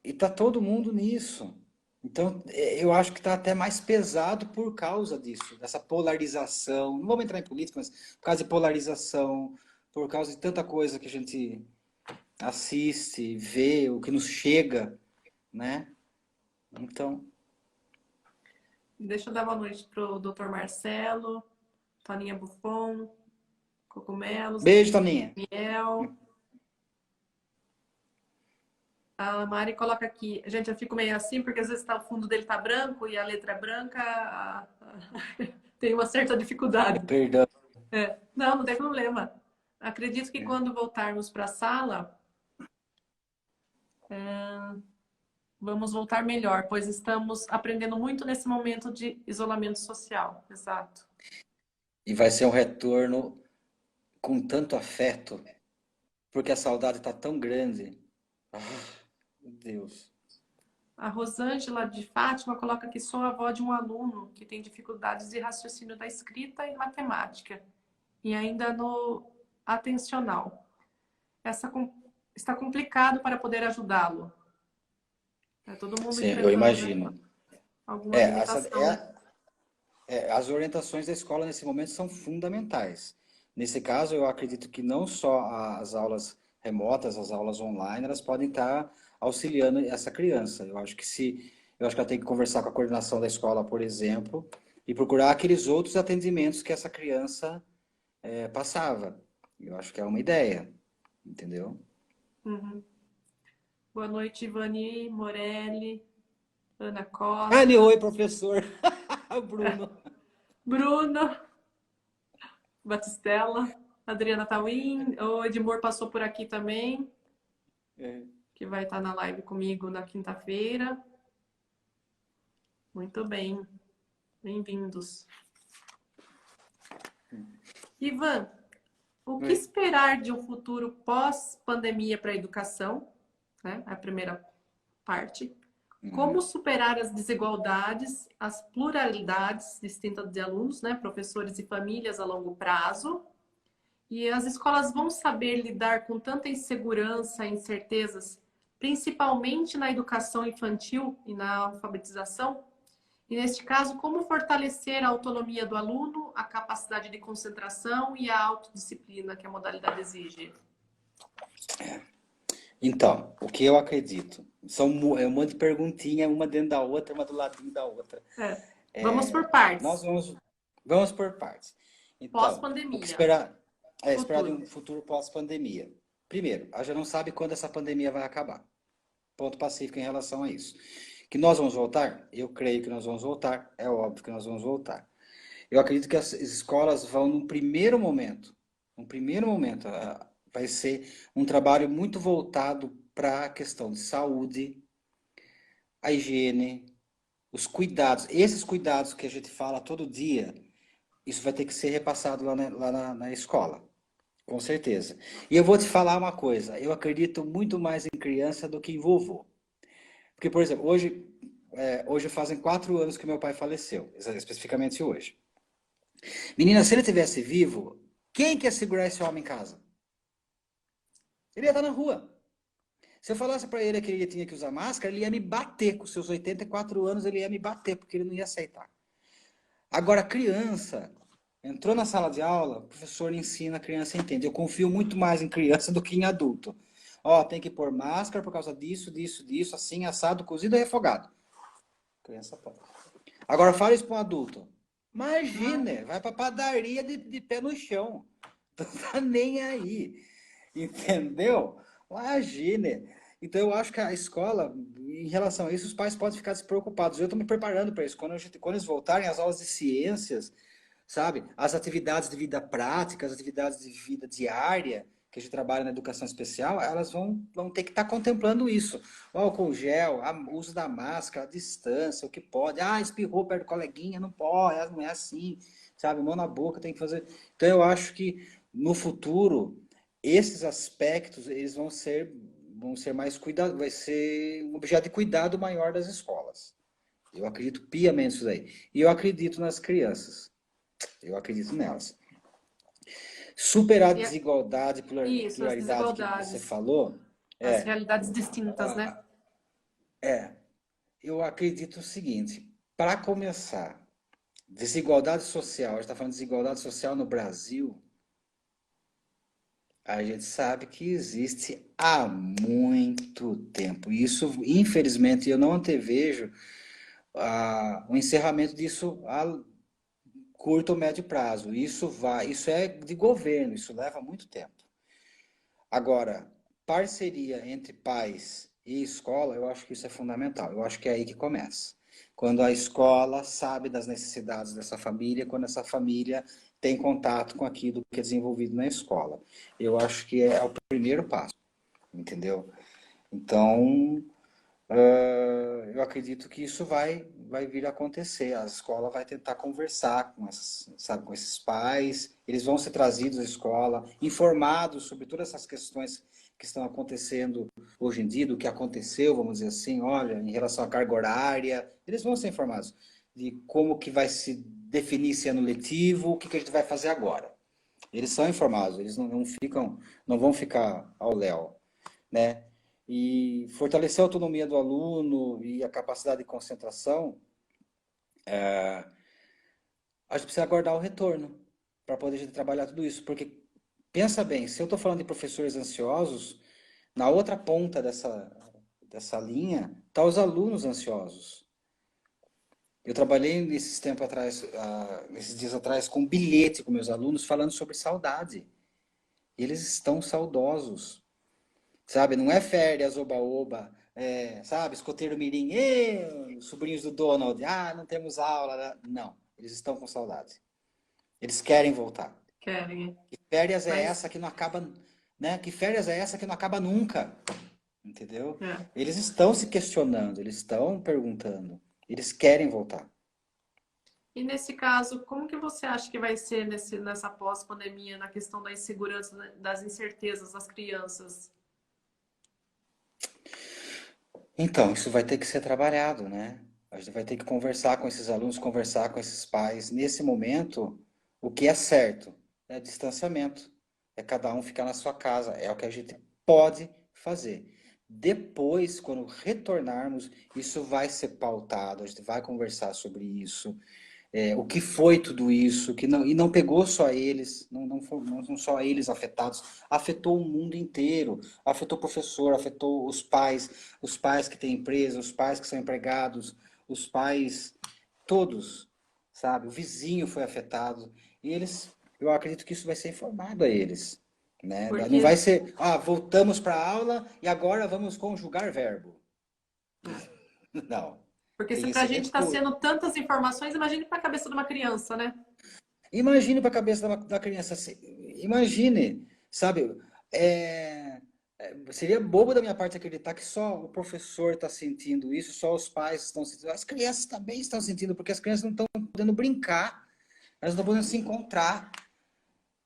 E tá todo mundo nisso. Então, eu acho que está até mais pesado por causa disso, dessa polarização. Não vamos entrar em política, mas por causa de polarização, por causa de tanta coisa que a gente assiste, vê, o que nos chega, né? Então, Deixa eu dar boa noite pro Dr. Marcelo, Toninha Buffon, Cogumelos, beijo, Toninha. Miel. A Mari coloca aqui. Gente, eu fico meio assim, porque às vezes o fundo dele tá branco e a letra é branca. Tem uma certa dificuldade. Perdão. Não, não tem problema. Acredito que É. quando voltarmos para a sala, vamos voltar melhor, pois estamos aprendendo muito nesse momento de isolamento social. Exato. E vai ser um retorno com tanto afeto, porque a saudade está tão grande. Ah, meu Deus. A Rosângela de Fátima coloca que sou avó de um aluno que tem dificuldades de raciocínio da escrita e matemática, e ainda no atencional. Está complicado para poder ajudá-lo. É todo mundo Sim, eu enfrentando, né, imagino. alguma É, essa, limitação, né? as orientações da escola nesse momento são fundamentais. Nesse caso, eu acredito que não só as aulas remotas, as aulas online, elas podem estar auxiliando essa criança. Eu acho que ela tem que conversar com a coordenação da escola, por exemplo, e procurar aqueles outros atendimentos que essa criança passava. Eu acho que é uma ideia, entendeu? Uhum. Boa noite, Ivani Morelli, Ana Anne, Costa, oi, professor. Bruno. Bruno, Batistella, Adriana Tawin, o Edmur passou por aqui também, É. que vai estar na live comigo na quinta-feira. Muito bem, bem-vindos. Ivan, o que Oi. esperar de um futuro pós-pandemia para a educação? Né? A primeira parte. Como superar as desigualdades, as pluralidades distintas de alunos, né, professores e famílias a longo prazo? E as escolas vão saber lidar com tanta insegurança e incertezas, principalmente na educação infantil e na alfabetização? E neste caso, como fortalecer a autonomia do aluno, a capacidade de concentração e a autodisciplina que a modalidade exige? Então, o que eu acredito? É um monte de perguntinha, uma dentro da outra, uma do ladinho da outra. É. Vamos por partes. Nós vamos por partes. Então, o que Pós-pandemia, esperar? Esperar de futuro. um futuro pós-pandemia. Primeiro, a gente não sabe quando essa pandemia vai acabar. Ponto pacífico em relação a isso. Que nós vamos voltar? Eu creio que nós vamos voltar. É óbvio que nós vamos voltar. Eu acredito que as escolas vão, num primeiro momento, vai ser um trabalho muito voltado para a questão de saúde, a higiene, os cuidados. Esses cuidados que a gente fala todo dia, isso vai ter que ser repassado lá na escola, com certeza. E eu vou te falar uma coisa, eu acredito muito mais em criança do que em vovô. Porque, por exemplo, hoje fazem 4 anos que meu pai faleceu, especificamente hoje. Menina, se ele tivesse vivo, quem quer segurar esse homem em casa? Ele ia estar na rua. Se eu falasse para ele que ele tinha que usar máscara, ele ia me bater. Com seus 84 anos, ele ia me bater, porque ele não ia aceitar. Agora, criança, entrou na sala de aula, o professor ensina, a criança entende. Eu confio muito mais em criança do que em adulto. Ó, tem que pôr máscara por causa disso, disso, disso, assim, assado, cozido e refogado. Criança pode. Agora, fala isso para um adulto. Imagina, vai para padaria de pé no chão. Não tá nem aí. Entendeu? Imagine. Então, eu acho que a escola, em relação a isso, os pais podem ficar despreocupados. Eu estou me preparando para isso. Quando eles voltarem, as aulas de ciências, sabe? As atividades de vida prática, as atividades de vida diária, que a gente trabalha na educação especial, elas vão ter que estar contemplando isso. O álcool gel, o uso da máscara, a distância, o que pode. Ah, espirrou perto do coleguinha, não pode, não é assim, sabe? Mão na boca, tem que fazer. Então, eu acho que no futuro esses aspectos eles vão ser mais cuidados, vai ser um objeto de cuidado maior das escolas. Eu acredito piamente nisso aí. E eu acredito nas crianças. Eu acredito nelas. Superar a E desigualdade, isso, as pluralidade que você desigualdades, falou, as realidades distintas, né? é eu acredito o seguinte, para começar, desigualdade social, a gente está falando de desigualdade social no Brasil, a gente sabe que existe há muito tempo. E isso, infelizmente, eu não antevejo o encerramento disso a curto ou médio prazo. Isso é de governo, isso leva muito tempo. Agora, parceria entre pais e escola, eu acho que isso é fundamental. Eu acho que é aí que começa. Quando a escola sabe das necessidades dessa família, quando essa família tem contato com aquilo que é desenvolvido na escola. Eu acho que é o primeiro passo, entendeu? Então, eu acredito que isso vai vir a acontecer. A escola vai tentar conversar com sabe, com esses pais, eles vão ser trazidos à escola, informados sobre todas essas questões que estão acontecendo hoje em dia, do que aconteceu, vamos dizer assim, olha, em relação à carga horária, eles vão ser informados de como que vai se definir esse ano letivo, o que que a gente vai fazer agora. Eles são informados, eles não vão ficar ao léu, né? E fortalecer a autonomia do aluno e a capacidade de concentração, a gente precisa aguardar o retorno para poder a gente trabalhar tudo isso. Porque, pensa bem, se eu estou falando de professores ansiosos, na outra ponta dessa linha, tá os alunos ansiosos. Eu trabalhei nesses dias atrás, com um bilhete com meus alunos falando sobre saudade. E eles estão saudosos. Sabe? Não é férias, oba-oba, sabe? Escoteiro mirim, sobrinhos do Donald, não temos aula. Não, eles estão com saudade. Eles querem voltar. Querem. Que férias é Mas, essa que não acaba, né? Que férias é essa que não acaba nunca? Entendeu? é. Eles estão se questionando, eles estão perguntando, eles querem voltar. E nesse caso, como que você acha que vai ser nessa pós-pandemia, na questão da insegurança, das incertezas das crianças? Então, isso vai ter que ser trabalhado, né? A gente vai ter que conversar com esses alunos, conversar com esses pais. Nesse momento, o que é certo é distanciamento. É cada um ficar na sua casa. É o que a gente pode fazer. Depois, quando retornarmos, isso vai ser pautado, a gente vai conversar sobre isso. O que foi tudo isso, e não pegou só eles, não são só eles afetados, afetou o mundo inteiro, afetou o professor, afetou os pais que têm empresa, os pais que são empregados, os pais, todos, sabe? O vizinho foi afetado, e eu acredito que isso vai ser informado a eles, né? Não Porque, vai ser, voltamos para a aula e agora vamos conjugar verbo. é, Não, porque se tem pra esse gente está retorno. sendo tantas informações, imagine para a cabeça de uma criança, né? Imagine para a cabeça da criança assim. Imagine, sabe? Seria bobo da minha parte acreditar que só o professor está sentindo isso, só os pais estão sentindo. As crianças também estão sentindo, porque as crianças não estão podendo brincar, elas não estão podendo se encontrar,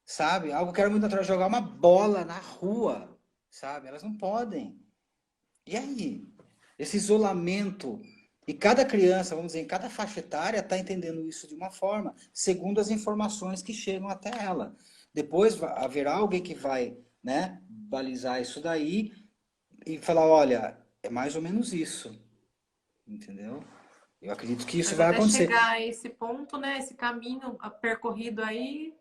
sabe? Algo que era muito natural, jogar uma bola na rua, sabe? Elas não podem. E aí? Esse isolamento. E cada criança, vamos dizer, em cada faixa etária, está entendendo isso de uma forma, segundo as informações que chegam até ela. Depois haverá alguém que vai, né, balizar isso daí e falar, olha, é mais ou menos isso, entendeu? Eu acredito que isso Mas vai até acontecer. chegar a esse ponto, né? Esse caminho percorrido aí,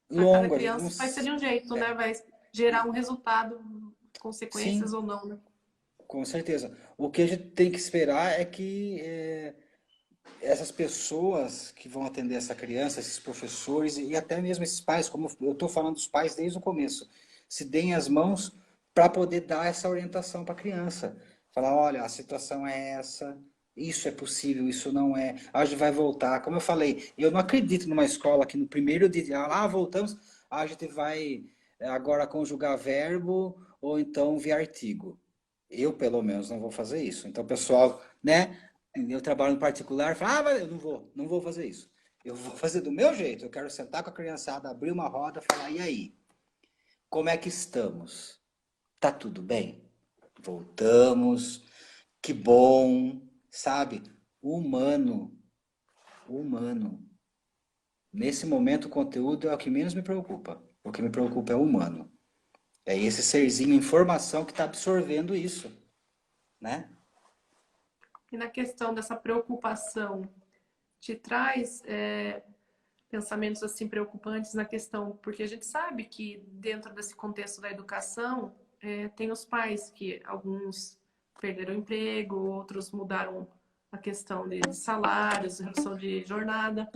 para cada Longo, a gente não... criança vai ser de um jeito, né? Vai gerar um resultado, consequências Sim, ou não, né? com certeza. O que a gente tem que esperar é que essas pessoas que vão atender essa criança, esses professores e até mesmo esses pais, como eu estou falando dos pais desde o começo, se deem as mãos para poder dar essa orientação para a criança. Falar, olha, a situação é essa, isso é possível, isso não é. A gente vai voltar. Como eu falei, eu não acredito numa escola que no primeiro dia de aula, voltamos, a gente vai agora conjugar verbo ou então via artigo. Eu, pelo menos, não vou fazer isso. Então, pessoal, né? Eu trabalho no particular, falo, mas eu não vou fazer isso. Eu vou fazer do meu jeito. Eu quero sentar com a criançada, abrir uma roda, falar, e aí? Como é que estamos? Tá tudo bem? Voltamos. Que bom, sabe? Humano, humano. Nesse momento, o conteúdo é o que menos me preocupa. O que me preocupa é o humano. É esse serzinho, informação que está absorvendo isso, né? E na questão dessa preocupação, te traz pensamentos assim preocupantes na questão, porque a gente sabe que dentro desse contexto da educação, tem os pais que alguns perderam o emprego, outros mudaram a questão de salários, redução de jornada.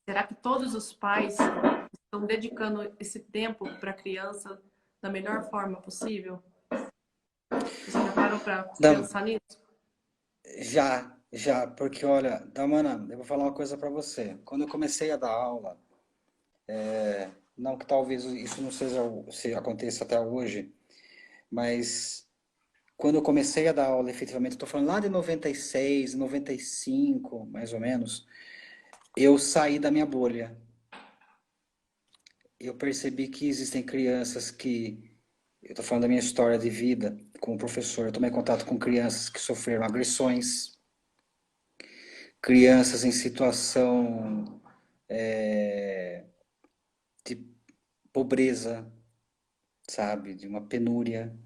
Será que todos os pais estão dedicando esse tempo para a criança da melhor forma possível? Você já parou para Da- pensar nisso? já, porque olha, Damana, eu vou falar uma coisa para você. Quando eu comecei a dar aula, não que talvez isso não seja, se aconteça até hoje, mas quando eu comecei a dar aula efetivamente, estou falando lá de 96, 95, mais ou menos, eu saí da minha bolha. Eu percebi que existem crianças que, eu estou falando da minha história de vida como professor, eu tomei contato com crianças que sofreram agressões, crianças em situação de pobreza, sabe, de uma penúria,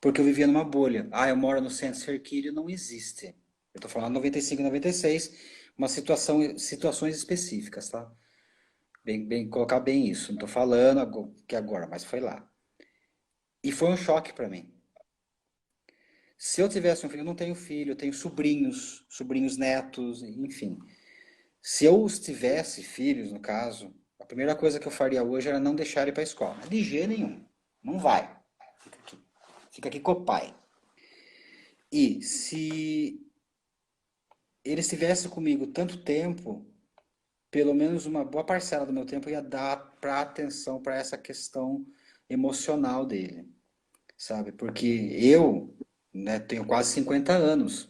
porque eu vivia numa bolha. Ah, eu moro no centro cerquilho, não existe. Eu estou falando 95, 96, uma situações específicas, tá? Colocar bem isso. Não estou falando que agora, mas foi lá. E foi um choque para mim. Se eu tivesse um filho, eu não tenho filho, eu tenho sobrinhos, sobrinhos netos, enfim. Se eu tivesse filhos, no caso, a primeira coisa que eu faria hoje era não deixar ele para a escola. De jeito nenhum. Não vai. Fica aqui com o pai. E se ele estivesse comigo tanto tempo, pelo menos uma boa parcela do meu tempo eu ia dar para atenção para essa questão emocional dele, sabe? Porque eu, né, tenho quase 50 anos.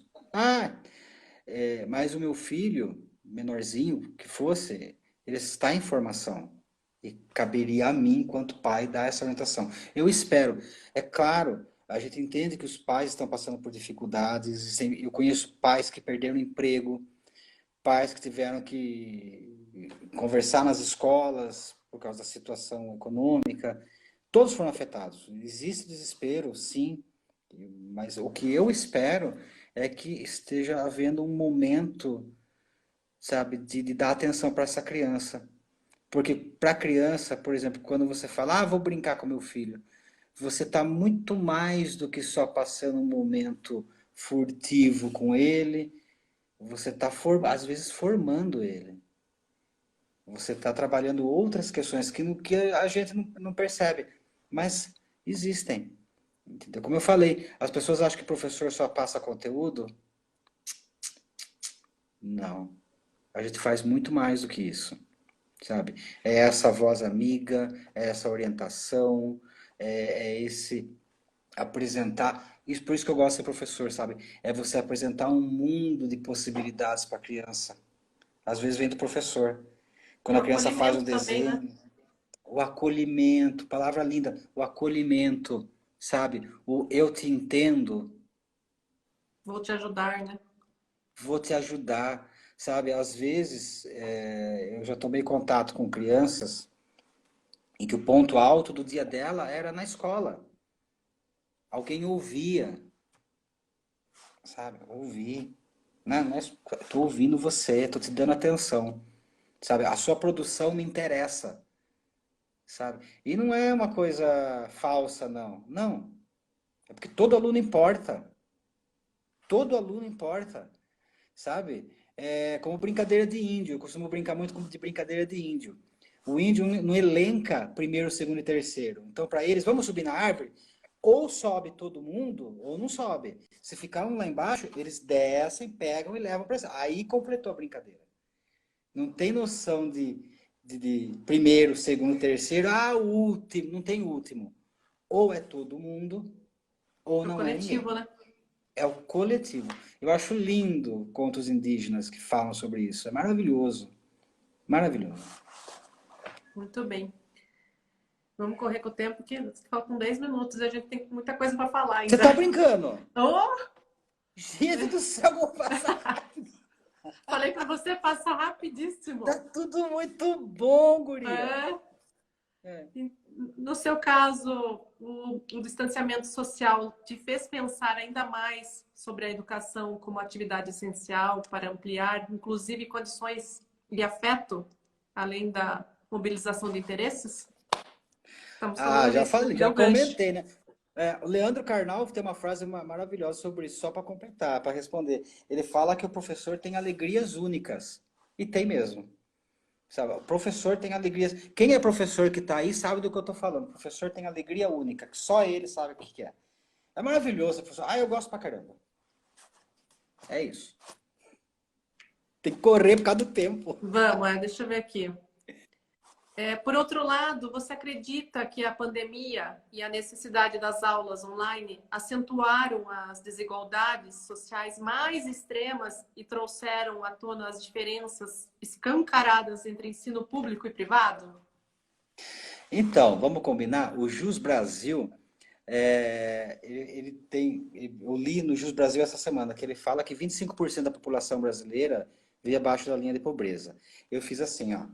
Mas o meu filho, menorzinho que fosse, ele está em formação. E caberia a mim, enquanto pai, dar essa orientação. Eu espero. É claro, a gente entende que os pais estão passando por dificuldades. Eu conheço pais que perderam emprego, pais que tiveram que conversar nas escolas por causa da situação econômica. Todos foram afetados. Existe desespero, sim, mas o que eu espero é que esteja havendo um momento, sabe, de dar atenção para essa criança. Porque para a criança, por exemplo, quando você fala, vou brincar com meu filho, você está muito mais do que só passando um momento furtivo com ele, você está, às vezes, formando ele. Você está trabalhando outras questões que a gente não percebe, mas existem. Entendeu? Como eu falei, as pessoas acham que o professor só passa conteúdo. Não. A gente faz muito mais do que isso, sabe? É essa voz amiga, é essa orientação, é esse apresentar. Isso, por isso que eu gosto de ser professor, sabe? É você apresentar um mundo de possibilidades para a criança. Às vezes vem do professor. E Quando o a criança faz um acolhimento também, né? desenho, o acolhimento, palavra linda, o acolhimento, sabe? O eu te entendo, Vou te ajudar, né? vou te ajudar, sabe? Às vezes, eu já tomei contato com crianças em que o ponto alto do dia dela era na escola. Alguém ouvia, sabe? Ouvir. Não é, tô ouvindo você, tô te dando atenção, sabe? A sua produção me interessa, sabe? E não é uma coisa falsa, não. Não. É porque todo aluno importa. Todo aluno importa, sabe? É como brincadeira de índio. Eu costumo brincar muito de brincadeira de índio. O índio não elenca primeiro, segundo e terceiro. Então, para eles, vamos subir na árvore? Ou sobe todo mundo, ou não sobe. Se ficar um lá embaixo, eles descem, pegam e levam para cima. Aí completou a brincadeira. Não tem noção de primeiro, segundo, terceiro. O último. Não tem último. Ou é todo mundo, ou Pro não é ninguém. coletivo, né? É o coletivo. Eu acho lindo contos indígenas que falam sobre isso. É maravilhoso. Maravilhoso. Muito bem. Vamos correr com o tempo, porque faltam 10 minutos e a gente tem muita coisa para falar Você ainda. tá brincando? Oh! Gente do céu, vou passar. Falei para você passar rapidíssimo. Tá tudo muito bom, guria. É. É. No seu caso, o distanciamento social te fez pensar ainda mais sobre a educação como atividade essencial para ampliar, inclusive, condições de afeto, além da mobilização de interesses? Estamos Ah, falando já nisso, falei, já deu gancho. comentei, né? É, o Leandro Carnal tem uma frase maravilhosa sobre isso, só para completar, para responder. Ele fala que o professor tem alegrias únicas. E tem mesmo. Sabe? O professor tem alegrias. Quem é professor que está aí sabe do que eu estou falando. O professor tem alegria única, que só ele sabe o que é. É maravilhoso, professor. Ah, eu gosto pra caramba. É isso. Tem que correr por causa do tempo. Vamos, deixa eu ver aqui. Por outro lado, você acredita que a pandemia e a necessidade das aulas online acentuaram as desigualdades sociais mais extremas e trouxeram à tona as diferenças escancaradas entre ensino público e privado? Então, vamos combinar? O Jus Brasil, ele tem. Eu li no Jus Brasil essa semana que ele fala que 25% da população brasileira vive abaixo da linha de pobreza. Eu fiz assim, ó.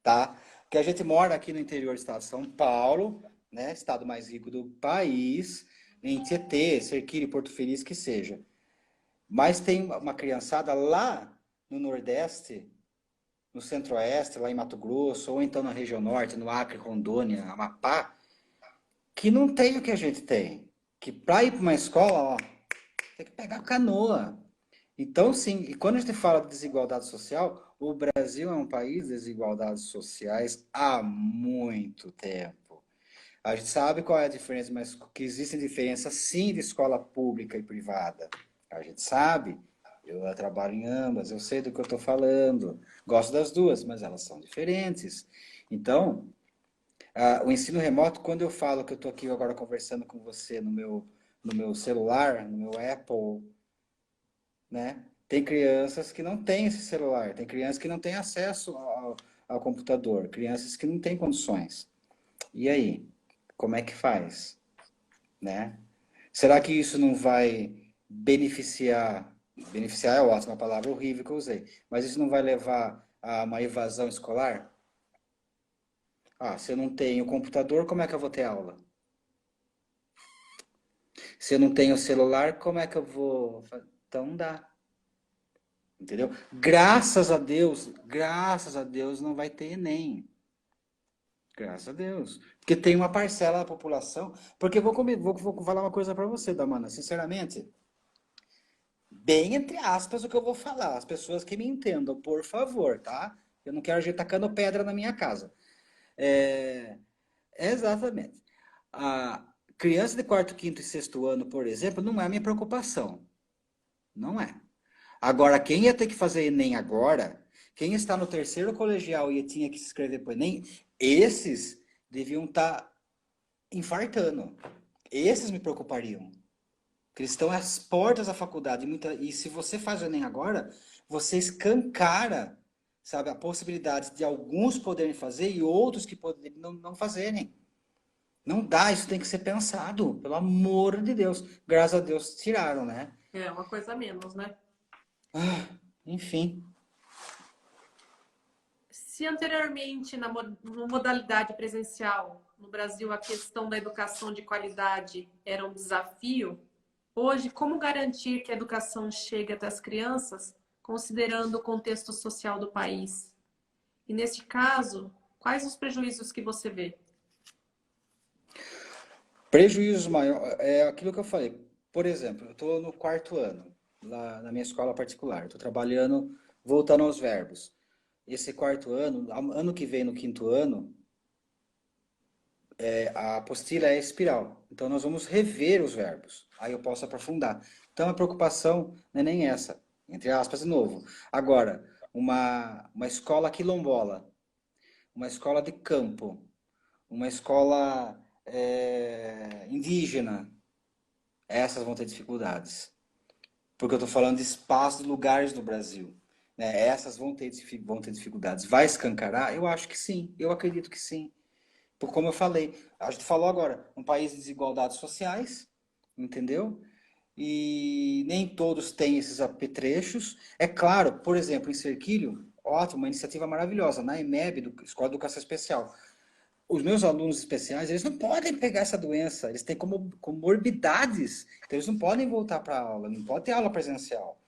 Tá? Que a gente mora aqui no interior do estado de São Paulo, né? Estado mais rico do país, em Tietê, Serquilho, Porto Feliz, que seja. Mas tem uma criançada lá no Nordeste, no Centro-Oeste, lá em Mato Grosso, ou então na região Norte, no Acre, Rondônia, Amapá, que não tem o que a gente tem. Que para ir para uma escola, ó, tem que pegar canoa. Então, sim, e quando a gente fala de desigualdade social, o Brasil é um país de desigualdades sociais há muito tempo. A gente sabe qual é a diferença, mas que existem diferenças sim de escola pública e privada. A gente sabe. Eu trabalho em ambas, eu sei do que eu estou falando. Gosto das duas, mas elas são diferentes. Então, o ensino remoto, quando eu falo que eu estou aqui agora conversando com você no meu celular, no meu Apple, né? Tem crianças que não têm esse celular, tem crianças que não têm acesso ao computador, crianças que não têm condições. E aí, como é que faz, né? Será que isso não vai beneficiar é ótima, uma palavra horrível que eu usei, mas isso não vai levar a uma evasão escolar? Ah, se eu não tenho computador, como é que eu vou ter aula? Se eu não tenho celular, como é que eu vou? Então não dá. Entendeu? Graças a Deus não vai ter Enem. Graças a Deus. Porque tem uma parcela da população. Porque vou falar uma coisa para você, Damana, sinceramente. Bem entre aspas o que eu vou falar. As pessoas que me entendam, por favor, tá? Eu não quero gente tacando pedra na minha casa. É, exatamente. A criança de quarto, quinto e sexto ano, por exemplo, não é a minha preocupação. Não é. Agora, quem ia ter que fazer Enem agora, quem está no terceiro colegial e tinha que se inscrever para o Enem, esses deviam estar infartando. Esses me preocupariam. Porque eles estão às portas da faculdade. E se você faz o Enem agora, você escancara, sabe, a possibilidade de alguns poderem fazer e outros que poderem não fazerem. Não dá, isso tem que ser pensado. Pelo amor de Deus. Graças a Deus tiraram, né? É uma coisa a menos, né? Enfim. Se anteriormente, na modalidade presencial, no Brasil, a questão da educação de qualidade era um desafio, hoje, como garantir que a educação chegue até as crianças, considerando o contexto social do país? E, neste caso, quais os prejuízos que você vê? Prejuízos maiores é aquilo que eu falei. Por exemplo, eu estou no quarto ano, lá na minha escola particular. Estou trabalhando, voltando aos verbos. Esse quarto ano, ano que vem, no quinto ano, a apostila é espiral. Então, nós vamos rever os verbos. Aí eu posso aprofundar. Então, a preocupação não é nem essa, entre aspas, de novo. Agora, uma escola quilombola, uma escola de campo, uma escola indígena, essas vão ter dificuldades. Porque eu estou falando de espaços, de lugares do Brasil. Né? Essas vão ter dificuldades. Vai escancarar? Eu acho que sim. Eu acredito que sim. Porque, como eu falei, a gente falou agora, um país de desigualdades sociais, entendeu? E nem todos têm esses apetrechos. É claro, por exemplo, em Serquilho, Ótimo, uma iniciativa maravilhosa. Na EMEB, Escola de Educação Especial. Os meus alunos especiais, eles não podem pegar essa doença, eles têm comorbidades, então eles não podem voltar para a aula, não pode ter aula presencial.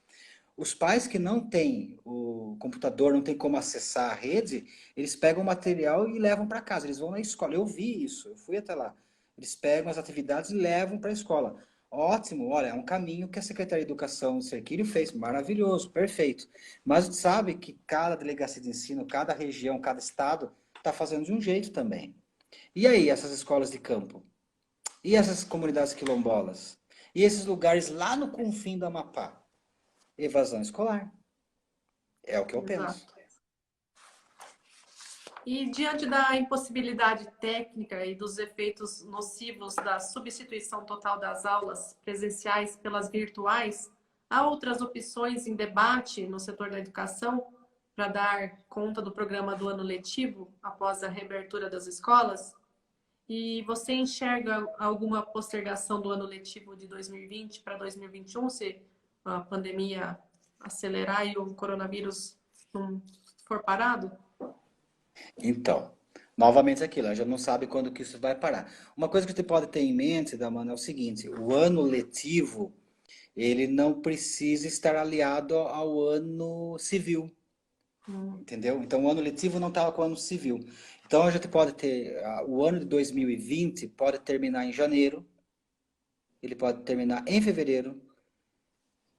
Os pais que não têm o computador, não têm como acessar a rede, eles pegam o material e levam para casa, eles vão na escola. Eu vi isso, eu fui até lá. Eles pegam as atividades e levam para a escola. Ótimo, olha, é um caminho que a Secretaria de Educação do Serquírio fez, maravilhoso, perfeito. Mas a gente sabe que cada delegacia de ensino, cada região, cada estado está fazendo de um jeito também. E aí, essas escolas de campo? E essas comunidades quilombolas? E esses lugares lá no confim do Amapá? Evasão escolar. É o que eu penso. Exato. E diante da impossibilidade técnica e dos efeitos nocivos da substituição total das aulas presenciais pelas virtuais, há outras opções em debate no setor da educação para dar conta do programa do ano letivo após a reabertura das escolas? E você enxerga alguma postergação do ano letivo de 2020 para 2021, se a pandemia acelerar e o coronavírus não for parado? Então, novamente aquilo, a gente não sabe quando que isso vai parar. Uma coisa que você pode ter em mente, Damana, é o seguinte, o ano letivo, ele não precisa estar aliado ao ano civil, entendeu? Então, o ano letivo não estava com o ano civil. Então, a gente pode ter, o ano de 2020 pode terminar em janeiro, ele pode terminar em fevereiro,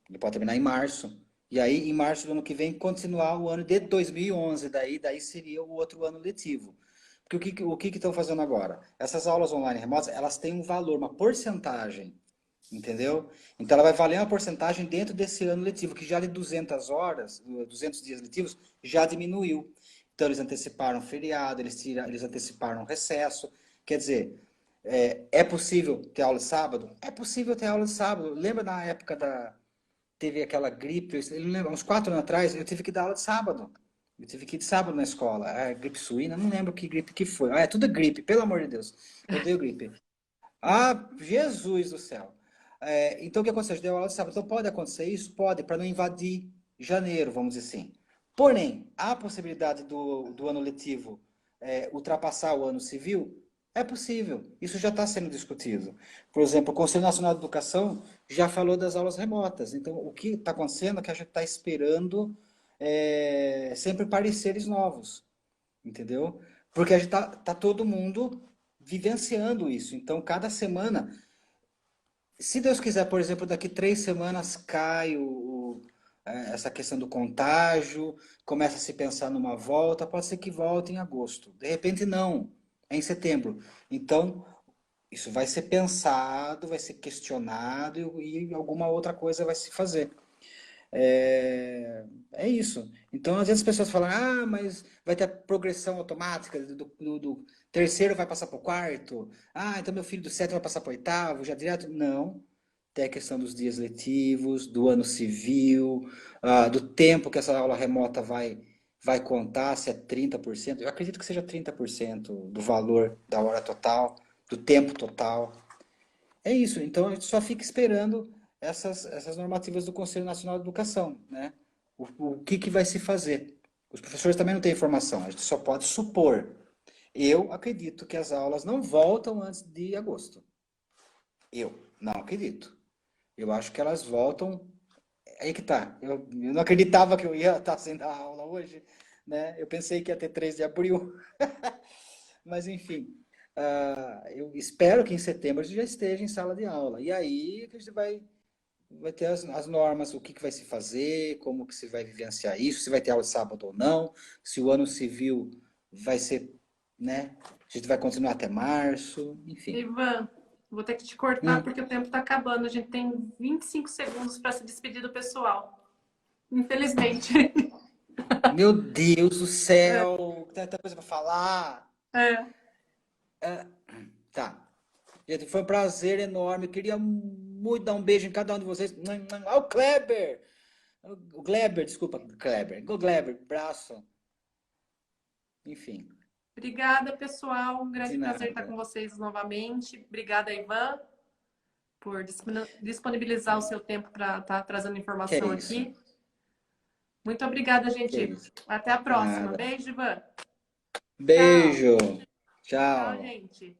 ele pode terminar em março. E aí, em março do ano que vem, continuar o ano de 2011. Daí seria o outro ano letivo. Porque o que estão fazendo agora? Essas aulas online remotas, elas têm um valor, uma porcentagem, entendeu? Então, ela vai valer uma porcentagem dentro desse ano letivo, que já de 200 horas, 200 dias letivos, já diminuiu. Então, eles anteciparam feriado, eles anteciparam recesso. Quer dizer, é possível ter aula de sábado? É possível ter aula de sábado. Lembra na época teve aquela gripe, eu não lembro, uns 4 anos atrás, eu tive que dar aula de sábado. Eu tive que ir de sábado na escola. Gripe suína, não lembro que gripe que foi. É tudo gripe, pelo amor de Deus. Eu dei gripe. Jesus do céu. Então, o que aconteceu? Eu dei aula de sábado. Então, pode acontecer isso? Pode, para não invadir janeiro, vamos dizer assim. Porém, há a possibilidade do ano letivo ultrapassar o ano civil? É possível. Isso já está sendo discutido. Por exemplo, o Conselho Nacional de Educação já falou das aulas remotas. Então, o que está acontecendo é que a gente está esperando sempre pareceres novos, entendeu? Porque a gente tá todo mundo vivenciando isso. Então, cada semana, se Deus quiser, por exemplo, daqui 3 semanas cai essa questão do contágio, começa a se pensar numa volta, pode ser que volte em agosto. De repente, não, é em setembro. Então, isso vai ser pensado, vai ser questionado e alguma outra coisa vai se fazer. É isso. Então, às vezes as pessoas falam, mas vai ter a progressão automática, do terceiro vai passar para o quarto, então meu filho do sétimo vai passar para o oitavo, já direto. Não. Tem a questão dos dias letivos, do ano civil, do tempo que essa aula remota vai contar, se é 30%. Eu acredito que seja 30% do valor da hora total, do tempo total. É isso, então a gente só fica esperando essas normativas do Conselho Nacional de Educação, né? O que vai se fazer? Os professores também não têm informação, a gente só pode supor. Eu acredito que as aulas não voltam antes de agosto. Eu não acredito. Eu acho que elas voltam. Aí que tá. Eu não acreditava que eu ia estar sendo a aula hoje, né? Eu pensei que ia ter 3 de abril. Mas, enfim, eu espero que em setembro a gente já esteja em sala de aula. E aí que a gente vai ter as normas, o que vai se fazer, como que se vai vivenciar isso, se vai ter aula de sábado ou não, se o ano civil vai ser, né? A gente vai continuar até março, enfim. Ivan, vou ter que te cortar Hum, porque o tempo está acabando. A gente tem 25 segundos para se despedir do pessoal. Infelizmente. meu Deus do céu, tem tanta coisa para falar. É. Tá. Gente, foi um prazer enorme. Eu queria muito dar um beijo em cada um de vocês. O Kleber! O Kleber, desculpa, Kleber. O Kleber, braço. Enfim, Obrigada, pessoal. Um de grande prazer estar nada. com vocês novamente. Obrigada, Ivan, por disponibilizar o seu tempo para estar trazendo Que é informação isso. aqui. Muito obrigada, Que gente. isso. Até a próxima. Nada. Beijo, Ivan. Tchau. Beijo. Tchau, Tchau. gente.